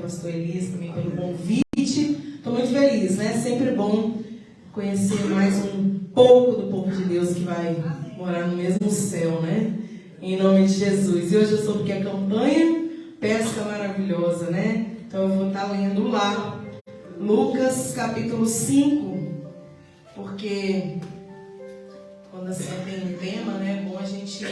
pastor Elias, também pelo convite. Estou muito feliz, né? Sempre bom conhecer mais um pouco do povo de Deus que vai morar no mesmo céu, né? Em nome de Jesus. E hoje eu soube que a campanha Pesca Maravilhosa, né? Então eu vou estar lendo lá Lucas capítulo 5, porque quando assim tem um tema, né? É bom a gente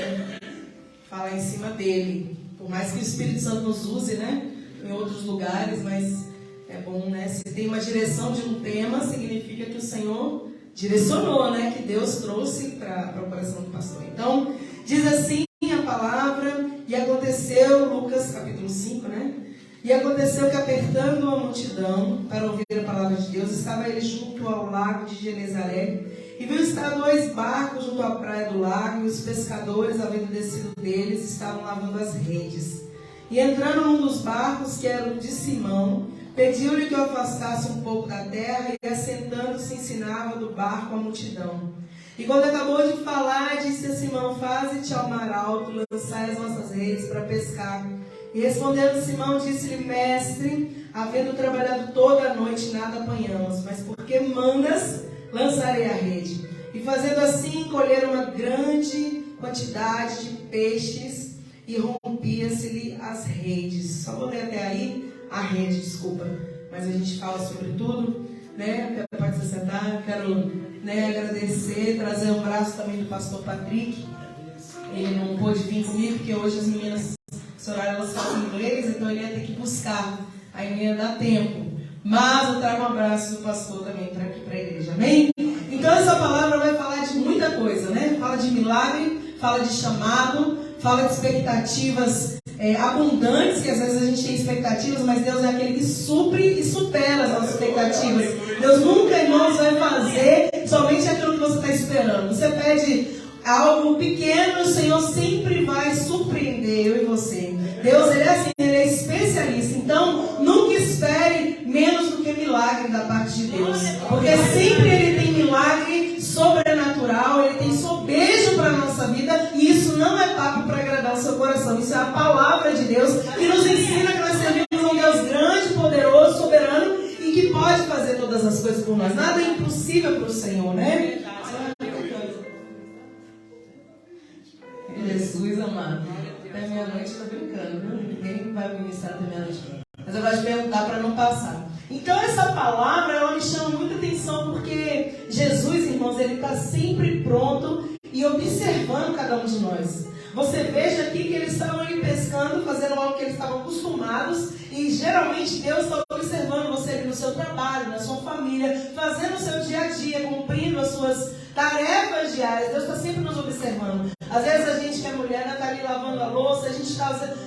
falar em cima dele. Por mais que o Espírito Santo nos use, né? Em outros lugares, mas é bom, né? Se tem uma direção de um tema, significa que o Senhor direcionou, né? Que Deus trouxe para o coração do pastor. Então, diz assim a palavra, e aconteceu, Lucas capítulo 5, né? E aconteceu que, apertando a multidão para ouvir a palavra de Deus, estava ele junto ao lago de Genezaré, e viu estar 2 barcos junto à praia do lago, e os pescadores, havendo descido deles, estavam lavando as redes. E entrando num dos barcos, que era o de Simão, pediu-lhe que o afastasse um pouco da terra, e assentando-se ensinava do barco a multidão. E quando acabou de falar, disse a Simão: faze-te ao mar alto, lançai as nossas redes para pescar. E respondendo Simão, disse-lhe: mestre, havendo trabalhado toda a noite, nada apanhamos, mas porque mandas, lançarei a rede. E fazendo assim, colheram uma grande quantidade de peixes, e rompia-se-lhe as redes. Só vou ler até aí a rede, desculpa. Mas a gente fala sobre tudo, né? Pode se sentar. Quero, né, agradecer, trazer um abraço também do pastor Patrick. Ele não pôde vir comigo, porque hoje as meninas, esse horário, elas falam inglês, então ele ia ter que buscar. Aí não ia dar tempo. Mas eu trago um abraço do pastor também para aqui para a igreja. Amém? Então essa palavra vai falar de muita coisa, né? Fala de milagre, fala de chamado, fala de expectativas abundantes, que às vezes a gente tem expectativas, mas Deus é aquele que supre e supera as nossas expectativas. Deus nunca, irmãos, vai fazer somente aquilo que você está esperando. Você pede algo pequeno, o Senhor sempre vai surpreender eu e você. Deus, ele é assim, ele é especialista. Então, nunca espere menos do que milagre da parte de Deus. Porque sempre ele tem milagre sobrenatural, ele tem sobejo para a nossa vida. E isso não é papo para agradar o seu coração. Isso é a palavra de Deus que nos ensina que nós servimos um Deus grande, poderoso, soberano e que pode fazer todas as coisas por nós. Nada é impossível para o Senhor, né? Jesus amado. Até meia-noite eu estou brincando, viu? Ninguém vai ministrar até meia-noite. Mas eu gosto de perguntar para não passar. Então essa palavra, ela me chama muita atenção, porque Jesus, irmãos, ele está sempre pronto e observando cada um de nós. Você veja aqui que eles estavam ali pescando, fazendo algo que eles estavam acostumados, e geralmente Deus está observando você ali no seu trabalho, na sua família, fazendo o seu dia a dia, cumprindo as suas tarefas diárias. Deus está sempre nos observando. Às vezes a gente que é mulher está ali lavando a louça, a gente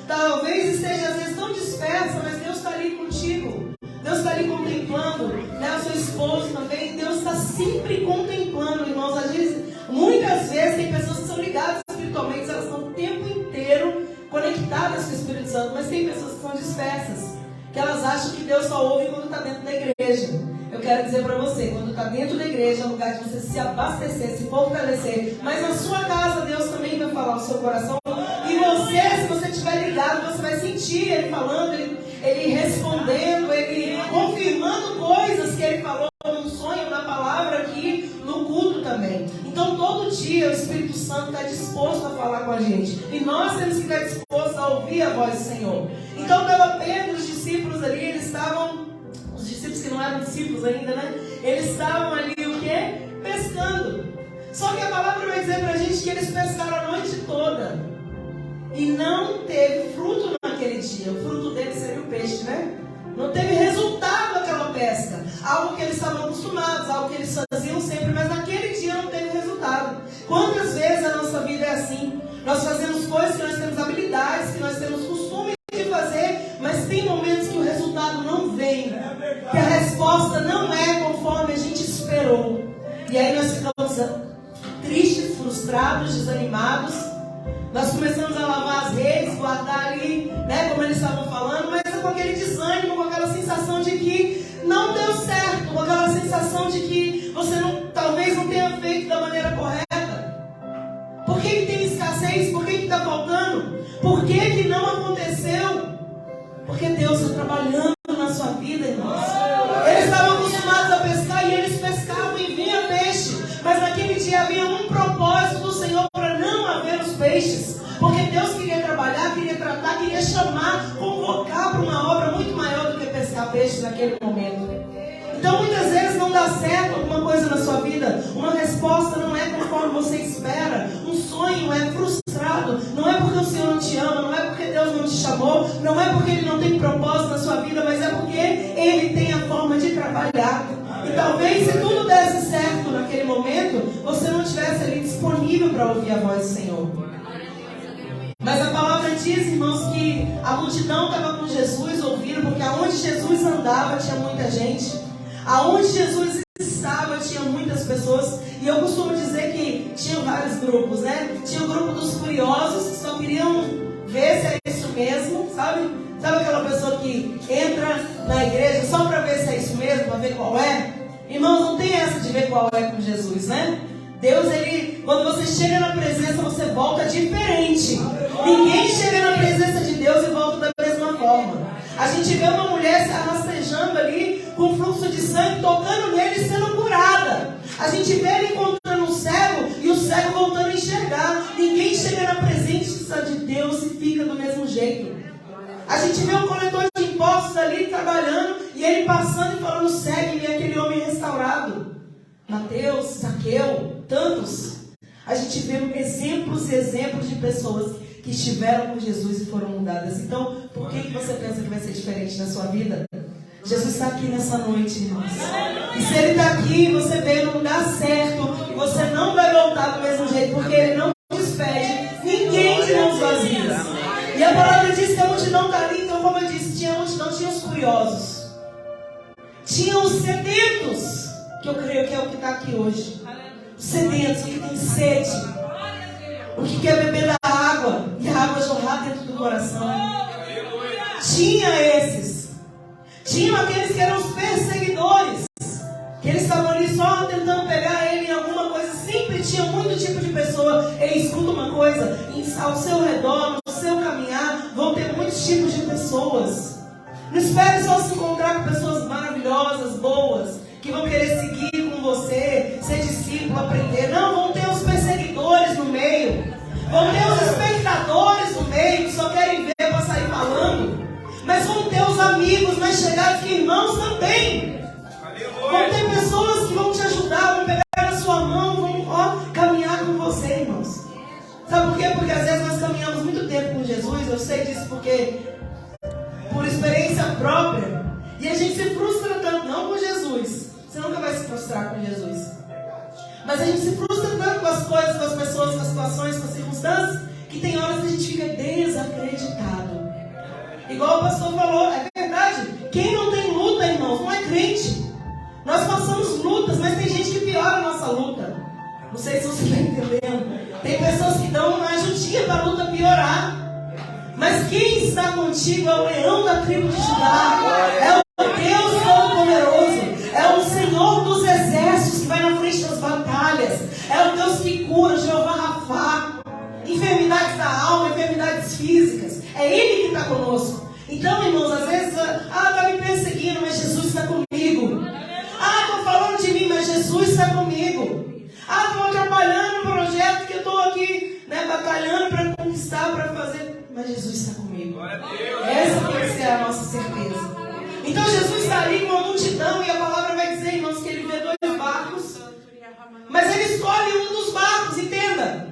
talvez esteja às vezes tão dispersa, mas Deus está ali contigo. Deus está ali contemplando, né? O seu esposo também. Deus está sempre contemplando, irmãos. Às vezes, muitas vezes tem pessoas que são ligadas espiritualmente, elas estão o tempo inteiro conectadas com o Espírito Santo, mas tem pessoas que são dispersas, que elas acham que Deus só ouve quando está dentro da igreja. Eu quero dizer para você, quando está dentro da igreja, é um lugar de você se abastecer, se fortalecer. Mas na sua casa, Deus também vai falar no seu coração. E você, se você estiver ligado, você vai sentir Ele falando, Ele respondendo, Ele confirmando coisas que Ele falou num sonho, na palavra aqui, no culto também. Então todo dia o Espírito Santo está disposto a falar com a gente. E nós temos que estar dispostos a ouvir a voz do Senhor. Então estava Pedro, os discípulos ali, eles estavam... Os discípulos que não eram discípulos ainda, né? Eles estavam ali o quê? Pescando. Só que a palavra vai dizer pra gente que eles pescaram a noite toda. E não teve fruto naquele dia. O fruto deles seria o peixe, né? Não teve resultado aquela pesca. Algo que eles estavam acostumados, algo que eles faziam sempre, mas naquele dia não teve resultado. Quantas vezes a nossa vida é assim? Nós fazemos coisas que nós temos habilidades, que nós temos costume de fazer, mas tem momentos que o resultado não vem. Que a resposta não é conforme a gente esperou. E aí nós ficamos tristes, frustrados, desanimados. Nós começamos a lavar as redes, guardar ali, né, como eles estavam falando, mas com aquele desânimo, com aquela sensação de que não deu certo, com aquela sensação de que você talvez não tenha feito da maneira correta. Por que tem escassez? Por que está faltando? Por que não aconteceu? Porque Deus está trabalhando na sua vida, irmãos. Eles estavam acostumados a pescar e eles pescavam e vinha peixe. Mas naquele dia havia um propósito do Senhor para não haver os peixes. Porque Deus queria trabalhar, queria tratar, queria chamar, convocar para uma obra muito maior do que pescar peixe naquele momento. Então muitas vezes não dá certo alguma coisa na sua vida. Uma resposta não é conforme você espera. Um sonho é frustrado. Não é porque o Senhor não te ama, não é porque Deus não te chamou, não é porque Ele não tem propósito na sua vida, mas é porque Ele tem a forma de trabalhar. E talvez se tudo desse certo naquele momento, você não estivesse ali disponível para ouvir a voz do Senhor. Mas a palavra diz, irmãos, que a multidão estava com Jesus ouvindo, porque aonde Jesus andava tinha muita gente. Aonde Jesus estava tinha muitas pessoas. E eu costumo dizer que tinha vários grupos, né? Tinha o grupo dos curiosos, que só queriam ver se é isso mesmo, sabe? Sabe aquela pessoa que entra na igreja só para ver se é isso mesmo, para ver qual é? Irmãos, não tem essa de ver qual é com Jesus, né? Deus, Ele, quando você chega na presença, você volta diferente. Ninguém chega na presença de Deus e volta da mesma forma. A gente vê uma mulher se rastejando ali, com fluxo de sangue, tocando nele e sendo curada. A gente vê ele encontrando um cego e o cego voltando a enxergar. Ninguém chega na presença de Deus e fica do mesmo jeito. A gente vê um coletor de impostos ali trabalhando e ele passando e falando: segue-me, aquele homem restaurado. Mateus, Zaqueu, tantos. A gente vê exemplos e exemplos de pessoas que estiveram com Jesus e foram mudadas. Então, por que você pensa que vai ser diferente na sua vida? Jesus está aqui nessa noite, irmãos. E se Ele está aqui, você veio no lugar certo, e você não vai voltar do mesmo jeito, porque Ele não despede ninguém de mãos vazias. E a palavra diz que a multidão está ali. Então, como eu disse, tinha a multidão, tinha os curiosos, tinha os sedentos, que eu creio que é o que está aqui hoje. Os sedentos, que tem sede, o que quer beber da água, e a água jorrar dentro do coração. Tinha esses. Tinham aqueles que eram os perseguidores, que eles estavam ali só tentando pegar ele em alguma coisa. Sempre tinha muito tipo de pessoa. Ei, escuta uma coisa, ao seu redor, no seu caminhar, vão ter muitos tipos de pessoas. Não espere só se encontrar com pessoas maravilhosas, boas, que vão querer seguir com você, ser discípulo, aprender. Não, vão ter os perseguidores no meio. Vão ter os espectadores no meio, que só querem ver para sair falando. Mas vão ter os amigos mais chegados que irmãos também. Vão ter pessoas que vão te ajudar, vão pegar na sua mão, vão caminhar com você, irmãos. Sabe por quê? Porque às vezes nós caminhamos muito tempo com Jesus. Eu sei disso porque, por experiência própria, e a gente se frustra tanto, não com Jesus. Você nunca vai se frustrar com Jesus. Mas a gente se frustra tanto com as coisas, com as pessoas, com as situações, com as circunstâncias, que tem horas que a gente fica desacreditado. Igual o pastor falou, é verdade. Quem não tem luta, irmãos, não é crente. Nós passamos lutas, mas tem gente que piora a nossa luta. Não sei se você está entendendo. Tem pessoas que dão uma ajudinha para a luta piorar. Mas quem está contigo é o leão da tribo de Judá. É o Deus Todo-Poderoso. É o Senhor dos exércitos que vai na frente das batalhas. É o Deus que cura, Jeová Rafá. Enfermidades da alma, enfermidades físicas. É Ele que está conosco. Então, irmãos, às vezes, está me perseguindo, mas Jesus está comigo. Estão falando de mim, mas Jesus está comigo. Estão atrapalhando o projeto que eu estou aqui, né, batalhando para conquistar, para fazer, mas Jesus está comigo. Essa tem que ser a nossa certeza. Então, Jesus está ali com a multidão, e a palavra vai dizer, irmãos, que Ele vê 2 barcos, mas Ele escolhe um dos barcos, entenda.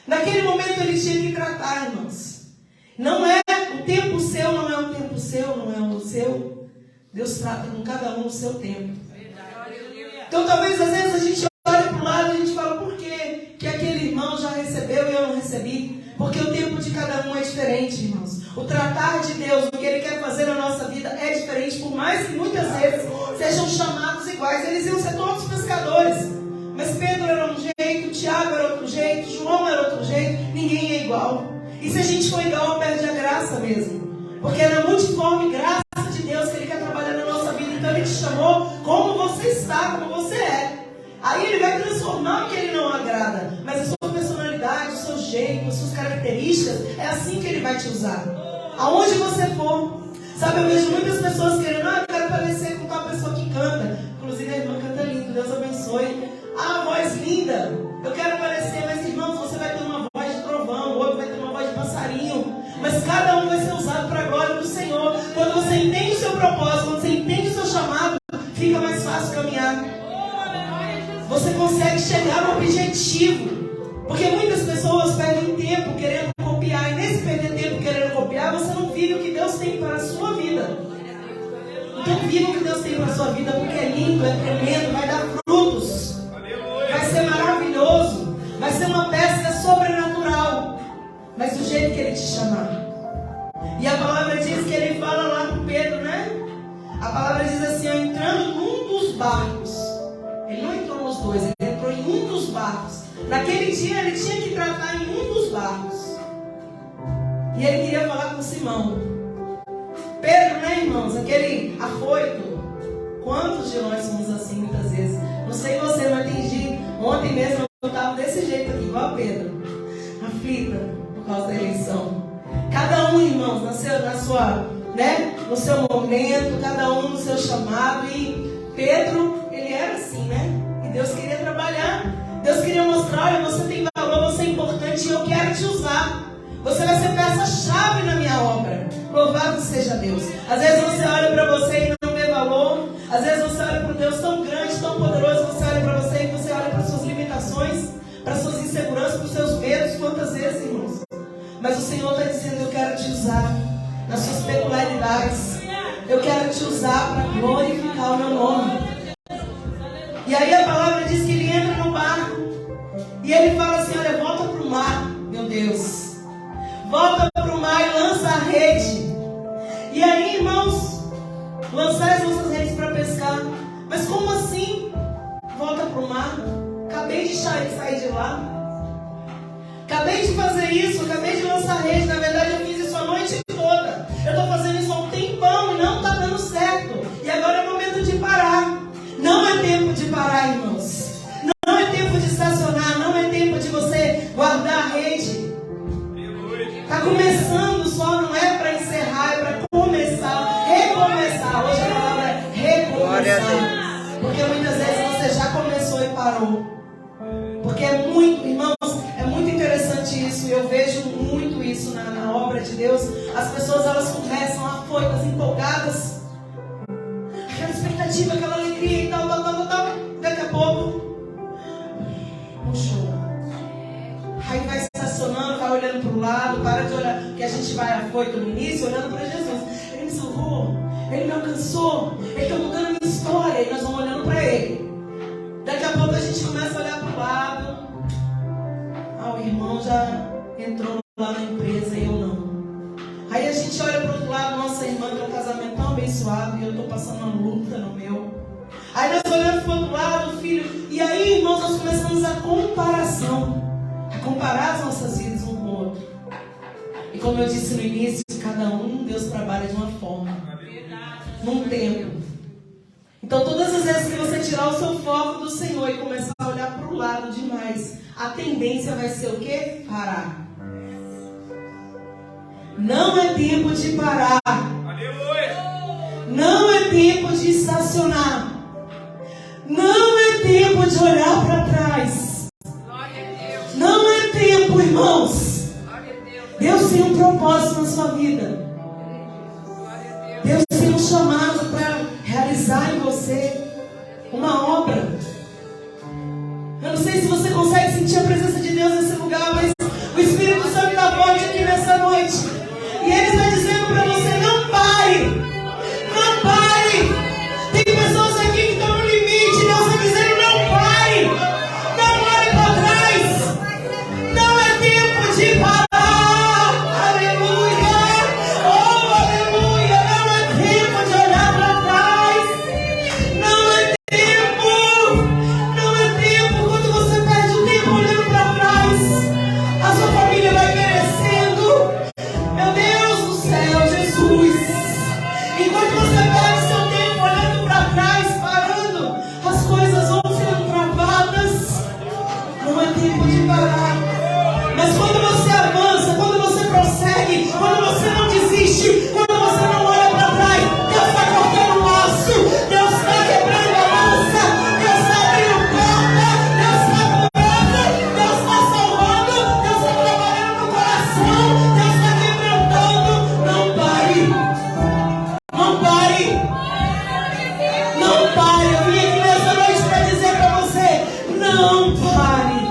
Naquele momento Ele tinha que tratar, irmãos. Não é o tempo seu, não é o tempo seu, não é o seu. Deus trata com cada um no seu tempo. Então talvez às vezes a gente olha para o lado e a gente fala: por que aquele irmão já recebeu e eu não recebi? Porque o tempo de cada um é diferente, irmãos. O tratar de Deus, o que Ele quer fazer na nossa vida é diferente. Por mais que muitas vezes sejam chamados iguais, eles iam ser todos pescadores. Mas Pedro era um jeito, Tiago era outro jeito, João era outro jeito. Ninguém é igual. E se a gente for igual, perde a graça mesmo. Porque é na multiforme graça de Deus que Ele quer trabalhar na nossa vida. Então Ele te chamou como você está, como você é. Aí Ele vai transformar o que Ele não agrada. Mas a sua personalidade, o seu jeito, as suas características, é assim que Ele vai te usar. Aonde você for, Sabe, eu vejo muitas pessoas querendo, eu quero aparecer com tal pessoa que canta. Inclusive a irmã canta lindo, Deus abençoe. Ah, voz linda. Eu quero aparecer, mas irmãos, você vai ter uma voz de trovão, o outro vai ter uma voz de passarinho. Mas cada um vai ser usado para a glória do Senhor. Quando você entende o seu propósito, quando você entende o seu chamado, fica mais fácil caminhar. Você consegue chegar no objetivo. Porque muitas pessoas perdem tempo querendo copiar. E nesse perder tempo querendo copiar, você não vive o que Deus tem para a sua vida. Então viva o que Deus tem para a sua vida, porque é lindo, é tremendo, vai dar frutos. Vai ser maravilhoso. Vai ser uma pesca sobrenatural. Mas do jeito que Ele te chamar. E a palavra diz que Ele fala lá com Pedro, né? A palavra diz assim, ó, entrando num dos barcos. Ele não entrou nos dois, ele entrou em um dos barcos. Naquele dia ele tinha que tratar em um dos barcos. E ele queria falar com Simão. Pedro, né, irmãos? Aquele afoito. Quantos de nós somos assim muitas vezes? Não sei você, mas tem dia. Ontem mesmo eu estava desse jeito aqui, igual a Pedro. Aflita por causa da eleição. Cada um, irmãos, no seu momento, cada um no seu chamado. E Pedro, ele era assim, né? E Deus queria trabalhar. Deus queria mostrar, olha, você tem valor, você é importante e eu quero te usar. Você vai ser peça-chave na minha obra. Louvado seja Deus. Às vezes você olha para você e não vê valor. Às vezes você olha para um Deus tão grande, tão poderoso. Você olha para você e você olha para suas limitações, para suas inseguranças, para os seus medos. Quantas vezes, irmãos? Mas o Senhor está dizendo, eu quero te usar nas suas peculiaridades. Eu quero te usar para glorificar o meu nome. E aí a palavra diz que ele entra no barco. E ele fala assim, olha, volta para o mar, meu Deus. Volta para o mar e lança a rede. E aí, irmãos, lançar as nossas redes para pescar. Mas como assim? Volta para o mar. Acabei de sair de lá. Acabei de fazer isso, acabei de lançar a rede. Na verdade, eu fiz isso a noite toda. Eu estou fazendo isso há um tempão e não está dando certo. E agora é o momento de parar. Não é tempo de parar, irmãos. Não é tempo de estacionar. Não é tempo de você guardar a rede. Está começando só, não é para encerrar, é para começar, recomeçar. Hoje a palavra é recomeçar. Porque muitas vezes você já começou e parou. Porque é muito, irmãos, é muito interessante isso. Eu vejo muito isso na obra de Deus. As pessoas, elas começam afoitas, empolgadas. Aquela expectativa, aquela alegria e tal. Daqui a pouco, um show. Aí vai estacionando, vai olhando para o lado, para de olhar, que a gente vai afoito no início, olhando para Jesus. Ele me salvou, Ele me alcançou, Ele está mudando a minha história. E nós vamos olhando para Ele. Daqui a pouco a gente começa a olhar para o lado. Ah, o irmão já entrou lá na empresa e eu não. Aí a gente olha para o outro lado, nossa irmã tem um casamento tão abençoado e eu estou passando uma luta no meu. Aí nós olhamos para o outro lado, o filho. E aí, irmãos, nós começamos a comparação. A comparar as nossas vidas um com o outro. E como eu disse no início, cada um, Deus trabalha de uma forma. Num tempo. Então todas as vezes que você tirar o seu foco do Senhor e começar a olhar para o lado demais, a tendência vai ser o quê? Parar. Não é tempo de parar. Não é tempo de estacionar. Não é tempo de olhar para trás. Não é tempo, irmãos. Deus tem um propósito na sua vida. Deus tem um chamado para realizar em você uma obra. Eu não sei se você consegue sentir a presença de Deus nesse lugar, mas o Espírito Santo está forte aqui nessa noite. E Ele está dizendo para você, não pare. Não pare. Tem pessoas aqui que estão no limite. Deus está dizendo, não pare. Não olhe para trás. Não é tempo de parar. Mas quando você avança, quando você prossegue, quando você não desiste, quando você não olha para Não pare. Não pare. Eu vim aqui nessa noite para dizer para você: não pare.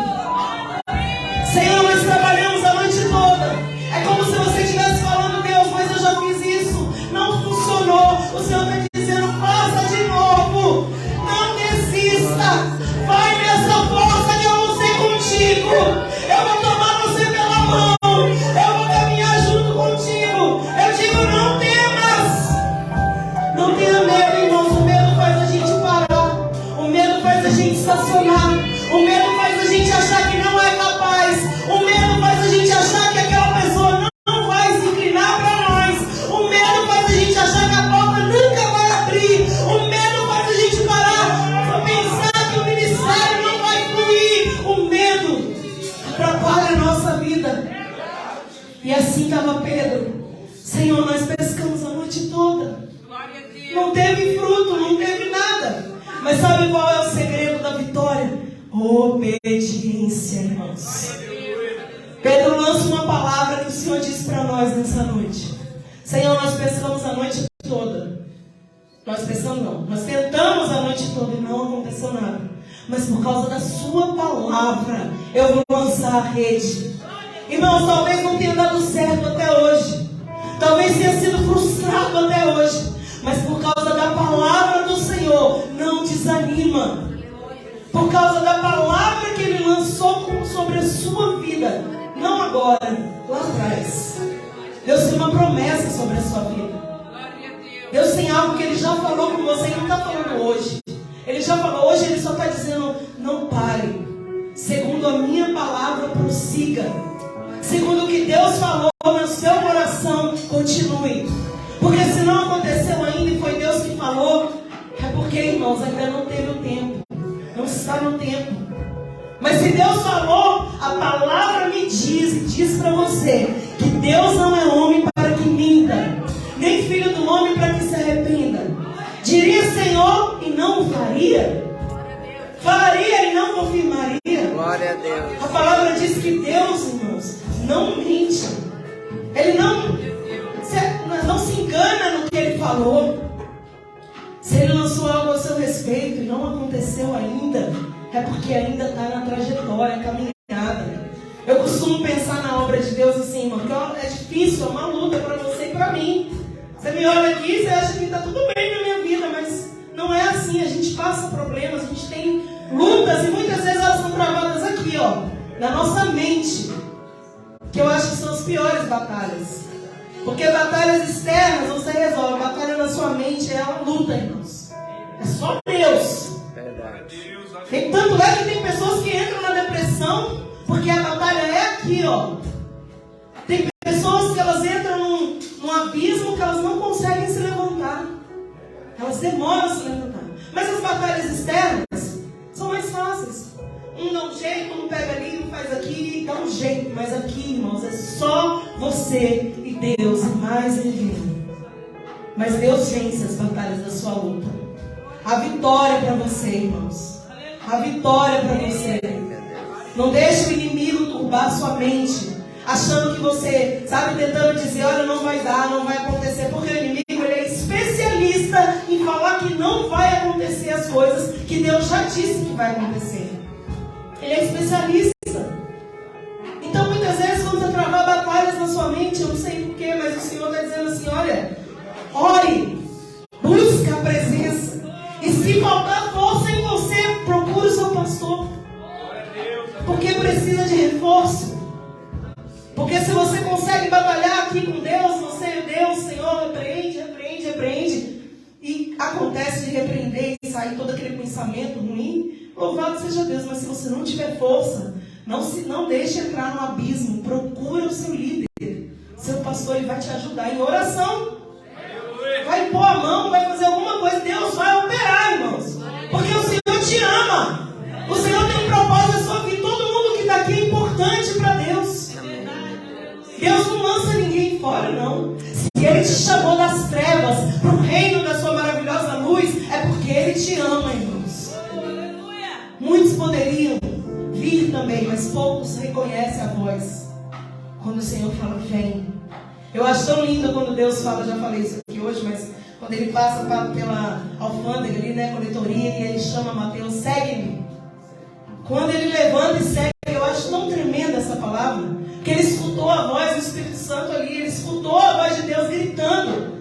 Senhor, nós trabalhamos a noite toda. É como se você estivesse falando: Deus, mas eu já fiz isso, não funcionou. O Senhor está dizendo: faça de novo. Não desista. Vai nessa força que eu vou ser contigo. Eu vou tomar você pela mão. Eu vou caminhar junto contigo. Eu digo: não temas. Não tenha medo, irmãos. O medo faz a gente parar. O medo faz a gente estacionar. O medo faz a gente achar que não é capaz. O medo faz a gente achar que aquela pessoa não vai se inclinar para nós. O medo faz a gente achar que a porta nunca vai abrir. O medo faz a gente parar para pensar que o ministério não vai fluir. O medo atrapalha a nossa vida. E assim estava Pedro. Senhor, nós pescamos a noite toda. Não teve fruto, não teve nada. Mas sabe qual é o segredo da vitória? Obediência, irmãos. Pedro lança uma palavra que o Senhor disse para nós nessa noite. Senhor, nós pescamos a noite toda. Nós pescamos não. Nós tentamos a noite toda e não aconteceu nada. Mas por causa da sua palavra, eu vou lançar a rede. Irmãos, talvez não tenha dado certo até hoje. Talvez tenha sido frustrado até hoje. Mas por causa da palavra do Senhor, não desanima. Por causa da palavra que Ele lançou sobre a sua vida. Não agora, lá atrás. Deus tem uma promessa sobre a sua vida. Deus tem algo que Ele já falou com você e não está falando hoje. Ele já falou hoje, Ele só está dizendo: não pare. Segundo a minha palavra, prossiga. Segundo o que Deus falou no seu coração, continue. Porque se não aconteceu ainda e foi Deus que falou, é porque, irmãos, ainda não teve o tempo. Não está no tempo. Mas se Deus falou, a palavra me diz e diz para você que Deus não é homem para que minta, nem filho do homem para que se arrependa. Diria Senhor e não o faria? Faria e não confirmaria? Glória a Deus. A palavra diz que Deus, irmãos, não mente. Ele não se engana no que Ele falou. Se Ele lançou algo a seu respeito e não aconteceu ainda, é porque ainda está na trajetória, caminhada. Eu costumo pensar na obra de Deus assim, irmão, que é difícil, é uma luta para você e para mim. Você me olha aqui e você acha que está tudo bem na minha vida, mas não é assim. A gente passa problemas, a gente tem lutas e muitas vezes elas são travadas aqui, ó, na nossa mente, que eu acho que são as piores batalhas. Porque batalhas externas você resolve. A batalha na sua mente é a luta, irmãos. É só Deus. Verdade. E tanto é que tem pessoas que entram na depressão porque a batalha é aqui, ó. Tem pessoas que elas entram num abismo que elas não conseguem se levantar. Elas demoram a se levantar. Mas as batalhas externas são mais fáceis. Um dá um jeito, um pega ali, um faz aqui, dá um jeito. Mas aqui, irmãos, é só você e Deus e mais ninguém. Mas Deus vence as batalhas da sua luta. A vitória para você, irmãos. A vitória para você. Não deixe o inimigo turbar sua mente, achando que você, sabe, tentando dizer: olha, não vai dar, não vai acontecer. Porque o inimigo, ele é especialista em falar que não vai acontecer as coisas que Deus já disse que vai acontecer. Ele é especialista. Então muitas vezes quando você travar batalhas na sua mente, eu não sei porquê, mas o Senhor está dizendo assim: olha, ore, busca a presença. E se faltar força em você, procure o seu pastor. Porque precisa de reforço. Porque se você consegue batalhar aqui com Deus, você, Deus, Senhor, repreende. E acontece de repreender e sair todo aquele pensamento ruim, louvado seja Deus. Mas se você não tiver força, não deixe entrar no abismo. Procura o seu líder. Seu pastor, ele vai te ajudar em oração. Vai pôr a mão, vai fazer alguma coisa. Deus vai operar, irmãos. Porque o Senhor te ama. O Senhor tem um propósito na sua vida. Todo mundo que está aqui é importante para Deus. Deus não lança ninguém fora, não. Se Ele te chamou das trevas para o reino da sua maravilhosa luz, é porque Ele te ama, irmãos. Muitos poderiam vir também, mas poucos reconhecem a voz quando o Senhor fala: vem. Eu acho tão lindo quando Deus fala, já falei isso aqui hoje, mas Quando ele passa pela alfândega ali, né, coletoria, e ele chama Mateus, segue-me. Quando ele levanta e segue, eu acho tão tremenda essa palavra, que ele escutou a voz do Espírito Santo ali, ele escutou a voz de Deus gritando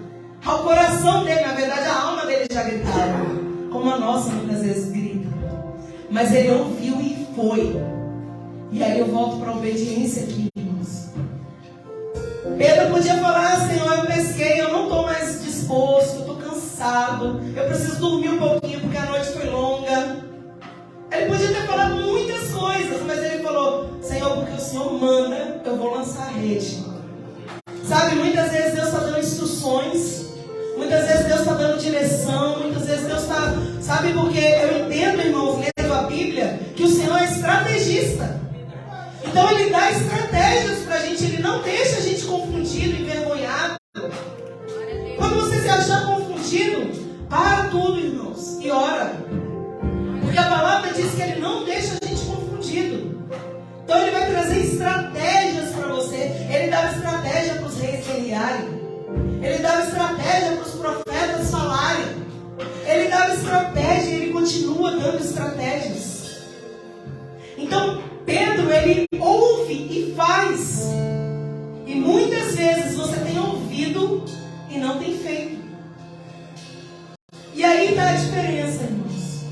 ao coração dele. Na verdade, a alma dele já gritava, como a nossa muitas vezes grita. Mas ele ouviu e foi. E aí eu volto para a obediência aqui, irmãos. Pedro podia falar: Senhor, eu pesquei, eu não estou mais disposto, eu estou cansado, eu preciso dormir um pouquinho porque a noite foi longa. Ele podia ter falado muitas coisas, mas ele falou: Senhor, porque o Senhor manda, eu vou lançar a rede. Sabe, muitas vezes Deus está dando instruções, muitas vezes Deus está dando direção, muitas vezes Deus está... Sabe, porque eu entendo, irmãos, lendo a Bíblia, que o Senhor é estrategista. Então Ele dá estratégias para a gente, Ele não deixa a gente confundido, envergonhado. Quando você se achar confundido, para tudo, irmãos, e ora. Porque a palavra diz que Ele não deixa a gente confundido. Então Ele vai trazer estratégias para você. Ele dava estratégia para os reis guerrearem. Ele dava estratégia para os profetas falarem. Ele dava estratégia e Ele continua dando estratégias. Então Pedro, ele ouve e faz. E muitas vezes você tem ouvido e não tem feito. E aí está a diferença, irmãos.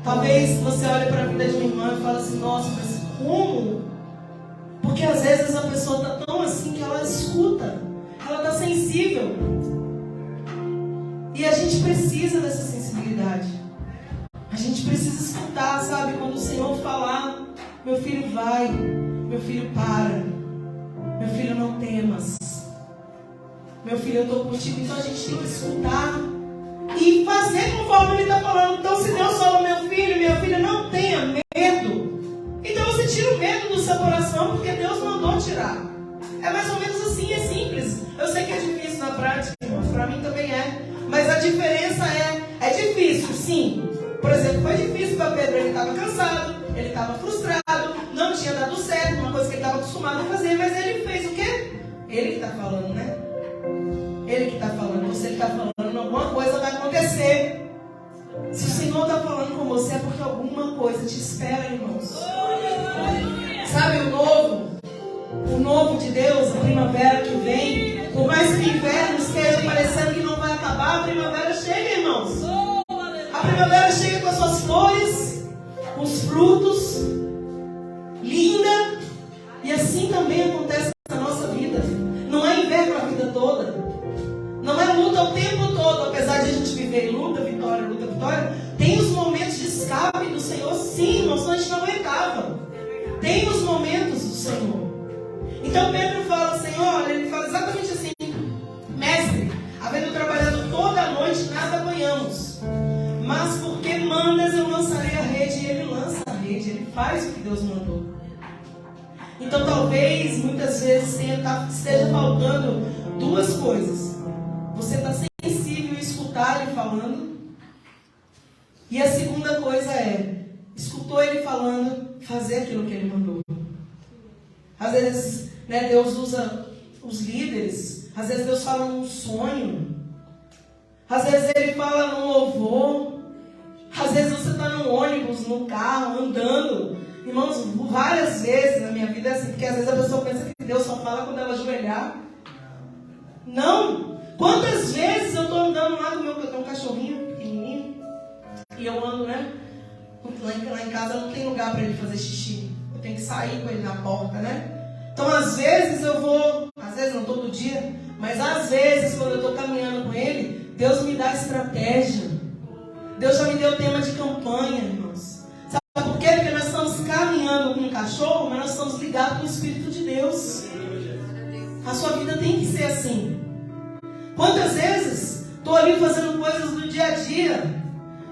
Talvez você olhe para a vida de uma irmã e fale assim: nossa, mas como? Porque às vezes a pessoa está tão assim que ela escuta, ela está sensível. E a gente precisa dessa sensibilidade. A gente precisa escutar, sabe? Quando o Senhor falar: meu filho, vai, meu filho, para, meu filho, não temas, meu filho, eu estou contigo. Então a gente tem que escutar e fazer conforme Ele está falando. Então, se Deus fala: meu filho, minha filha, não tenha medo, então você tira o medo do seu coração, porque Deus mandou tirar. É mais ou menos assim, é simples. Eu sei que é difícil na prática, irmãos, para mim também é. Mas a diferença é difícil, sim. Por exemplo, foi difícil para Pedro, ele estava cansado, ele estava frustrado, não tinha dado certo, uma coisa que ele estava acostumado a fazer, mas ele fez o quê? Ele que está falando, né? Ele que está falando. Então, se Ele está falando, alguma coisa vai acontecer. Se o Senhor está falando com você, é porque alguma coisa te espera, irmãos. Sabe, o novo de Deus, a primavera que vem, por mais que o inverno esteja parecendo que não vai acabar, a primavera chega, irmãos. A primavera chega com as suas flores, com os frutos, linda. E assim também acontece na nossa vida. Não é inverno a vida toda. Não é luta o tempo todo. Apesar de a gente viver luta, vitória, tem os momentos de escape do Senhor, sim, irmãos, senão a gente não aguentava. Tem os momentos do Senhor. Então Pedro fala: Senhor, ele fala exatamente assim: Mestre, havendo trabalhado toda a noite, nada apanhamos, mas porque mandas, eu lançarei a rede. E ele lança a rede, ele faz o que Deus mandou. Então talvez, muitas vezes, esteja faltando duas coisas. Você está sensível a escutar Ele falando. E a segunda coisa é: escutou Ele falando, fazer aquilo que Ele mandou. Às vezes, né, Deus usa os líderes. Às vezes Deus fala num sonho. Às vezes Ele fala num louvor. Às vezes você está num ônibus, num carro, andando. Irmãos, várias vezes na minha vida é assim, porque às vezes a pessoa pensa que Deus só fala quando ela ajoelhar. Não! Quantas vezes eu estou andando lá com meu cachorrinho pequenininho, e eu ando, né? Lá em casa não tem lugar para ele fazer xixi. Eu tenho que sair com ele na porta, né? Então às vezes eu vou, às vezes não todo dia, mas às vezes quando eu estou caminhando com ele, Deus me dá estratégia. Deus já me deu tema de campanha, irmãos. Sabe por quê? Porque nós estamos caminhando com um cachorro, mas nós estamos ligados com o Espírito de Deus. A sua vida tem que ser assim. Quantas vezes estou ali fazendo coisas do dia a dia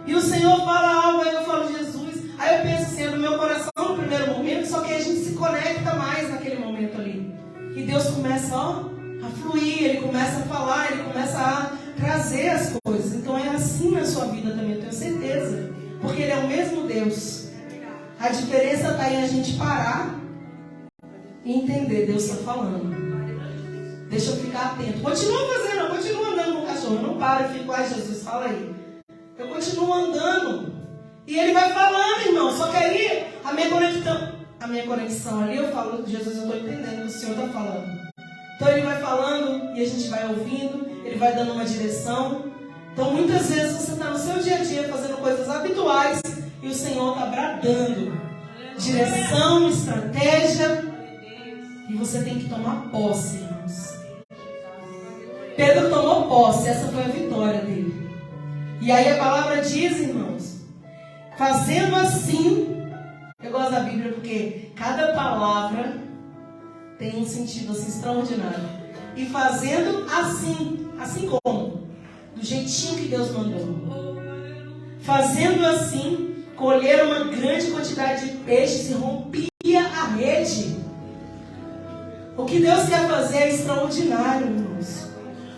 e o Senhor fala algo, aí eu falo: Jesus. Aí eu penso assim, é do meu coração no primeiro momento, só que a gente se conecta mais naquele momento ali. E Deus começa a fluir, Ele começa a falar, Ele começa a trazer as coisas. Então é assim na sua vida também, eu tenho certeza. Porque Ele é o mesmo Deus. A diferença está em a gente parar e entender: Deus está falando. Deixa eu ficar atento. Continua fazendo, continua andando com o cachorro. cachorro. Eu não paro e fico, ai Jesus, fala aí. Eu continuo andando. E ele vai falando, irmão. Só que aí, a minha conexão ali, eu falo, Jesus, eu estou entendendo o que o Senhor está falando. Então ele vai falando e a gente vai ouvindo. Ele vai dando uma direção. Então muitas vezes você está no seu dia a dia fazendo coisas habituais e o Senhor está bradando direção, estratégia, e você tem que tomar posse, irmãos. Pedro tomou posse, essa foi a vitória dele. E aí a palavra diz, irmãos, fazendo assim, eu gosto da Bíblia porque cada palavra tem um sentido assim extraordinário. E fazendo assim, assim como? Do jeitinho que Deus mandou. Fazendo assim, colheram uma grande quantidade de peixes e rompia a rede. O que Deus quer fazer é extraordinário, irmãos.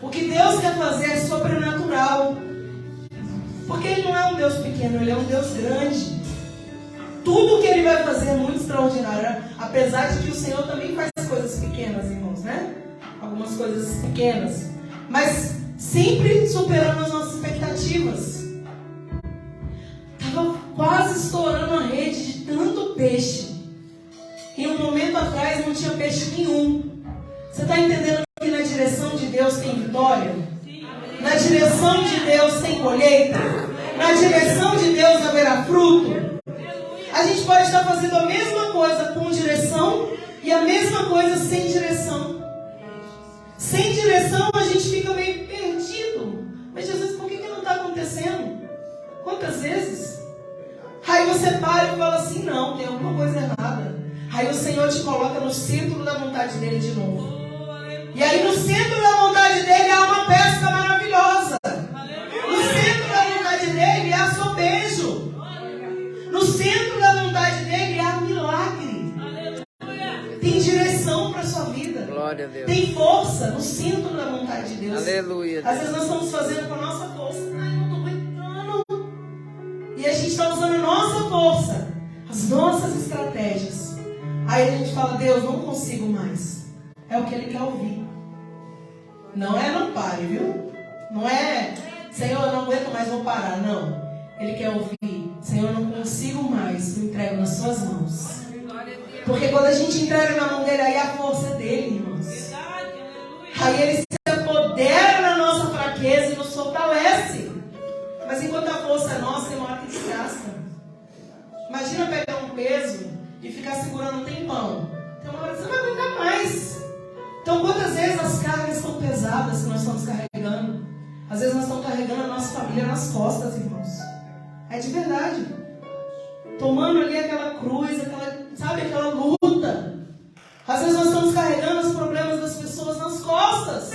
O que Deus quer fazer é sobrenatural. Porque Ele não é um Deus pequeno, Ele é um Deus grande. Tudo que Ele vai fazer é muito extraordinário. Apesar de que o Senhor também faz coisas pequenas, irmãos, né? Algumas coisas pequenas. Mas sempre superando as nossas expectativas. Estava quase estourando a rede de tanto peixe. E um momento atrás não tinha peixe nenhum. Você está entendendo que na direção de Deus tem vitória? Na direção de Deus tem colheita? Na direção de Deus haverá fruto? A gente pode estar fazendo a mesma coisa com direção e a mesma coisa sem direção. Sem direção a gente fica meio perdido. Mas Jesus, por que não está acontecendo? Quantas vezes? Aí você para e fala assim, não, tem alguma coisa errada. Aí o Senhor te coloca no centro da vontade dele de novo. E aí no centro da vontade dele há uma pesca maravilhosa. No centro da vontade dele há sobejo. No centro da vontade dele há milagre. Tem direção para a sua vida. Glória a Deus. Tem força no centro da vontade de Deus. Aleluia. Às vezes nós estamos fazendo com a nossa força. Ai, não estou aguentando. E a gente está usando a nossa força, as nossas estratégias. Aí a gente fala, Deus, não consigo mais. É o que Ele quer ouvir. Não é não pare, viu? Não é, Senhor, eu não aguento mais, vou parar. Não. Ele quer ouvir, Senhor, eu não consigo mais, eu entrego nas suas mãos. Porque quando a gente entrega na mão dele, aí a força é dele, irmãos. Aí ele se apodera na nossa fraqueza e nos fortalece. Mas enquanto a força é nossa, tem uma hora que desgasta. Imagina pegar um peso e ficar segurando um tempão. Tem uma hora que você não vai aguentar mais. Então quantas vezes as cargas estão pesadas que nós estamos carregando? Às vezes nós estamos carregando a nossa família nas costas, irmãos. É de verdade. Tomando ali aquela cruz, aquela luta. Às vezes nós estamos carregando os problemas das pessoas nas costas.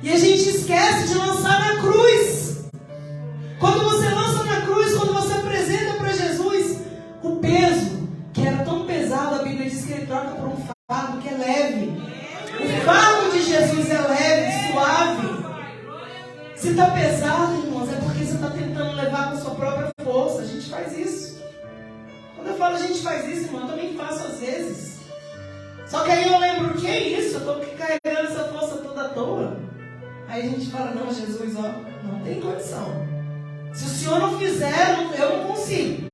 E a gente esquece de lançar na cruz. Quando você lança na cruz, quando você apresenta para Jesus o peso, que era tão pesado, a Bíblia diz que Ele troca por um fardo que é leve. O fardo de Jesus é leve, suave. Se está pesado, irmãos, é porque você está tentando levar com a sua própria força. A gente faz isso. Quando eu falo a gente faz isso, irmão, eu também faço às vezes. Só que aí eu lembro, que é isso? Eu estou carregando essa força toda à toa. Aí a gente fala, não, Jesus, ó, não tem condição. Se o Senhor não fizer, eu não consigo.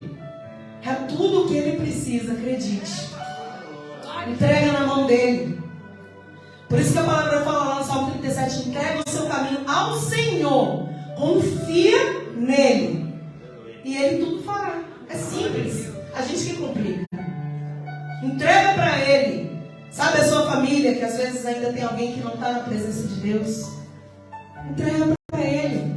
É tudo o que Ele precisa, acredite. Entrega na mão dEle. Por isso que a palavra fala lá no Salmo 37, entrega o seu caminho ao Senhor. Confia nele. E Ele tudo fará. É simples. A gente que complica. Entrega para Ele. Sabe a sua família, que às vezes ainda tem alguém que não está na presença de Deus? Entrega para Ele.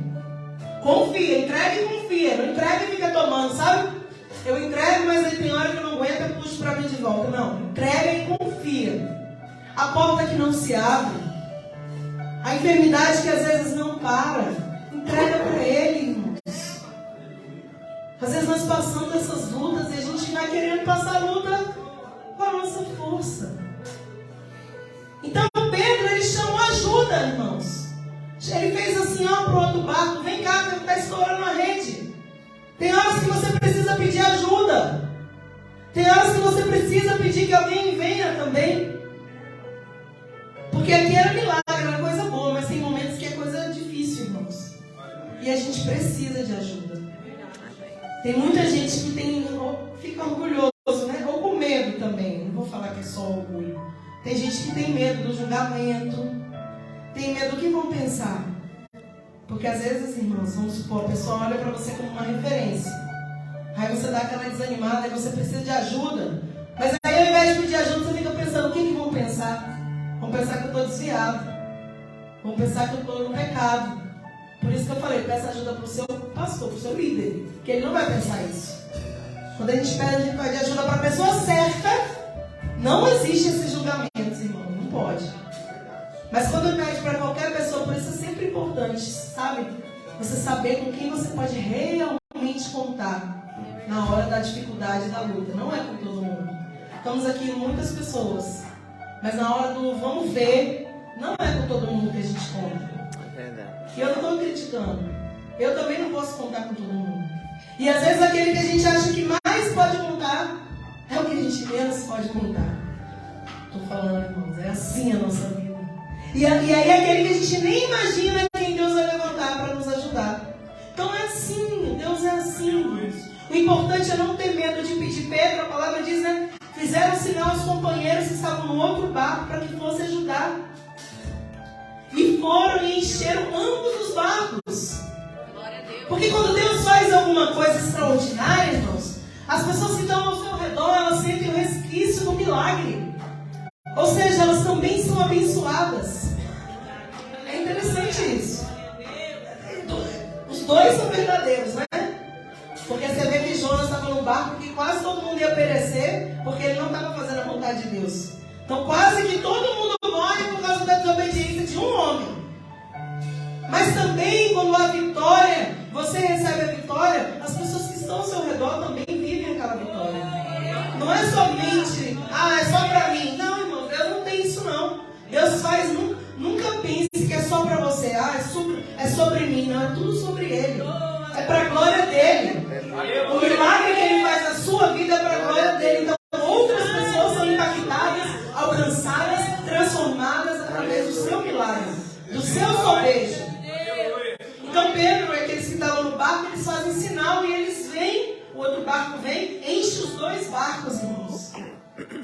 Confia, entrega e confia. Não entrega e fica tomando, sabe? Eu entrego, mas aí tem hora que eu não aguento e puxo para mim de volta. Não, entrega e confia. A porta que não se abre. A enfermidade que às vezes não para. Entrega para Ele, irmãos. Às vezes nós passamos essas lutas e a gente vai querendo passar a luta com a nossa força. Então Pedro, ele chamou ajuda, irmãos. Ele fez assim, ó, pro outro barco. Vem cá, que está estourando a rede. Tem horas que você precisa pedir ajuda. Tem horas que você precisa pedir que alguém venha também. Porque aqui era milagre, era coisa boa, mas tem momentos que é coisa difícil, irmão. E a gente precisa de ajuda. Tem muita gente que fica orgulhoso, né? Ou com medo também. Não vou falar que é só orgulho. Tem gente que tem medo do julgamento. Tem medo do que vão pensar. Porque às vezes, irmãos, vamos supor, a pessoa olha para você como uma referência. Aí você dá aquela desanimada e você precisa de ajuda. Mas aí ao invés de pedir ajuda, você fica pensando, o que vão pensar? Vão pensar que eu estou desviado. Vão pensar que eu estou no pecado. Por isso que eu falei, peça ajuda para o seu pastor, para o seu líder. Que ele não vai pensar isso. Quando a gente pede ajuda para a pessoa certa, não existe esse julgamento, irmão. Não pode. Mas quando pede para qualquer pessoa, por isso é sempre importante, sabe? Você saber com quem você pode realmente contar na hora da dificuldade e da luta. Não é com todo mundo. Estamos aqui muitas pessoas. Mas na hora do vamos ver, não é com todo mundo que a gente conta. E eu não estou criticando. Eu também não posso contar com todo mundo. E às vezes aquele que a gente acha que mais pode contar é o que a gente menos pode contar. Estou falando, irmãos, é assim a nossa vida. E aí aquele que a gente nem imagina quem Deus vai levantar para nos ajudar. Então é assim, Deus é assim. O importante é não ter medo de pedir. Pedro, a palavra diz, né? Fizeram sinal aos companheiros que estavam no outro barco para que fosse ajudar. E foram e encheram ambos os barcos. Porque quando Deus faz alguma coisa extraordinária, irmãos, as pessoas que estão ao seu redor, elas sentem o resquício do milagre. Ou seja, elas também são abençoadas. É interessante isso. Os dois são verdadeiros, né? Porque você vê que Jonas estava num barco que quase todo mundo ia perecer, porque ele não estava fazendo a vontade de Deus. Então quase que todo mundo morre por causa da desobediência de um homem. Mas também quando há vitória, você recebe a vitória, as pessoas que estão ao seu redor também vivem aquela vitória. Não é somente, é só para mim. Não, irmão, Deus não tem isso não. Deus faz, nunca pense que é só para você. É sobre mim. Não, é tudo sobre Ele. É para a glória dEle. O milagre que Ele faz na sua vida é para a glória dEle. Então outras pessoas são impactadas, alcançadas, transformadas através do seu milagre, do seu sobejo. Então Pedro e aqueles que estavam no barco, eles fazem sinal e eles vêm, o outro barco vem, enche os dois barcos, irmãos.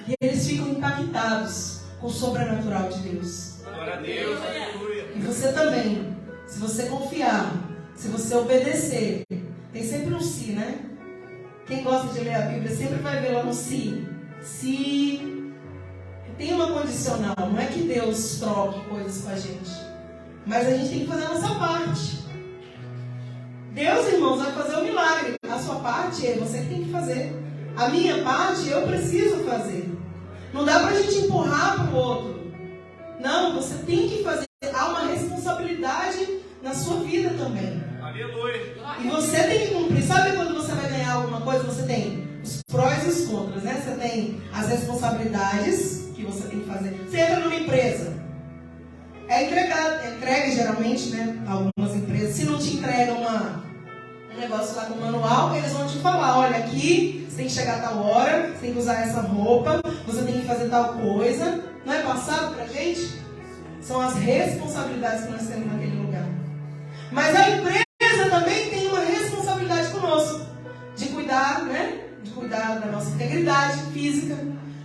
E eles ficam impactados com o sobrenatural de Deus. Glória a Deus, aleluia. E você também, se você confiar, se você obedecer, tem sempre um se, né? Quem gosta de ler a Bíblia sempre vai ver lá no se. Se tem uma condicional, não é que Deus troque coisas com a gente, mas a gente tem que fazer a nossa parte. Deus, irmãos, vai fazer o milagre. A sua parte é você que tem que fazer. A minha parte eu preciso fazer. Não dá pra gente empurrar para o outro. Não, você tem que fazer. Há uma responsabilidade na sua vida também. Aleluia. E você tem que cumprir. Sabe quando você vai ganhar alguma coisa? Você tem os prós e os contras, né? Você tem as responsabilidades que você tem que fazer. Você entra numa empresa. É entregue geralmente, né? Algumas empresas. Se não te entregam um negócio lá com manual, eles vão te falar, olha, aqui você tem que chegar a tal hora, você tem que usar essa roupa, você tem que fazer tal coisa. Não é passado pra gente? São as responsabilidades que nós temos naquele lugar. Mas a empresa também tem uma responsabilidade conosco. De cuidar, né? De cuidar da nossa integridade física,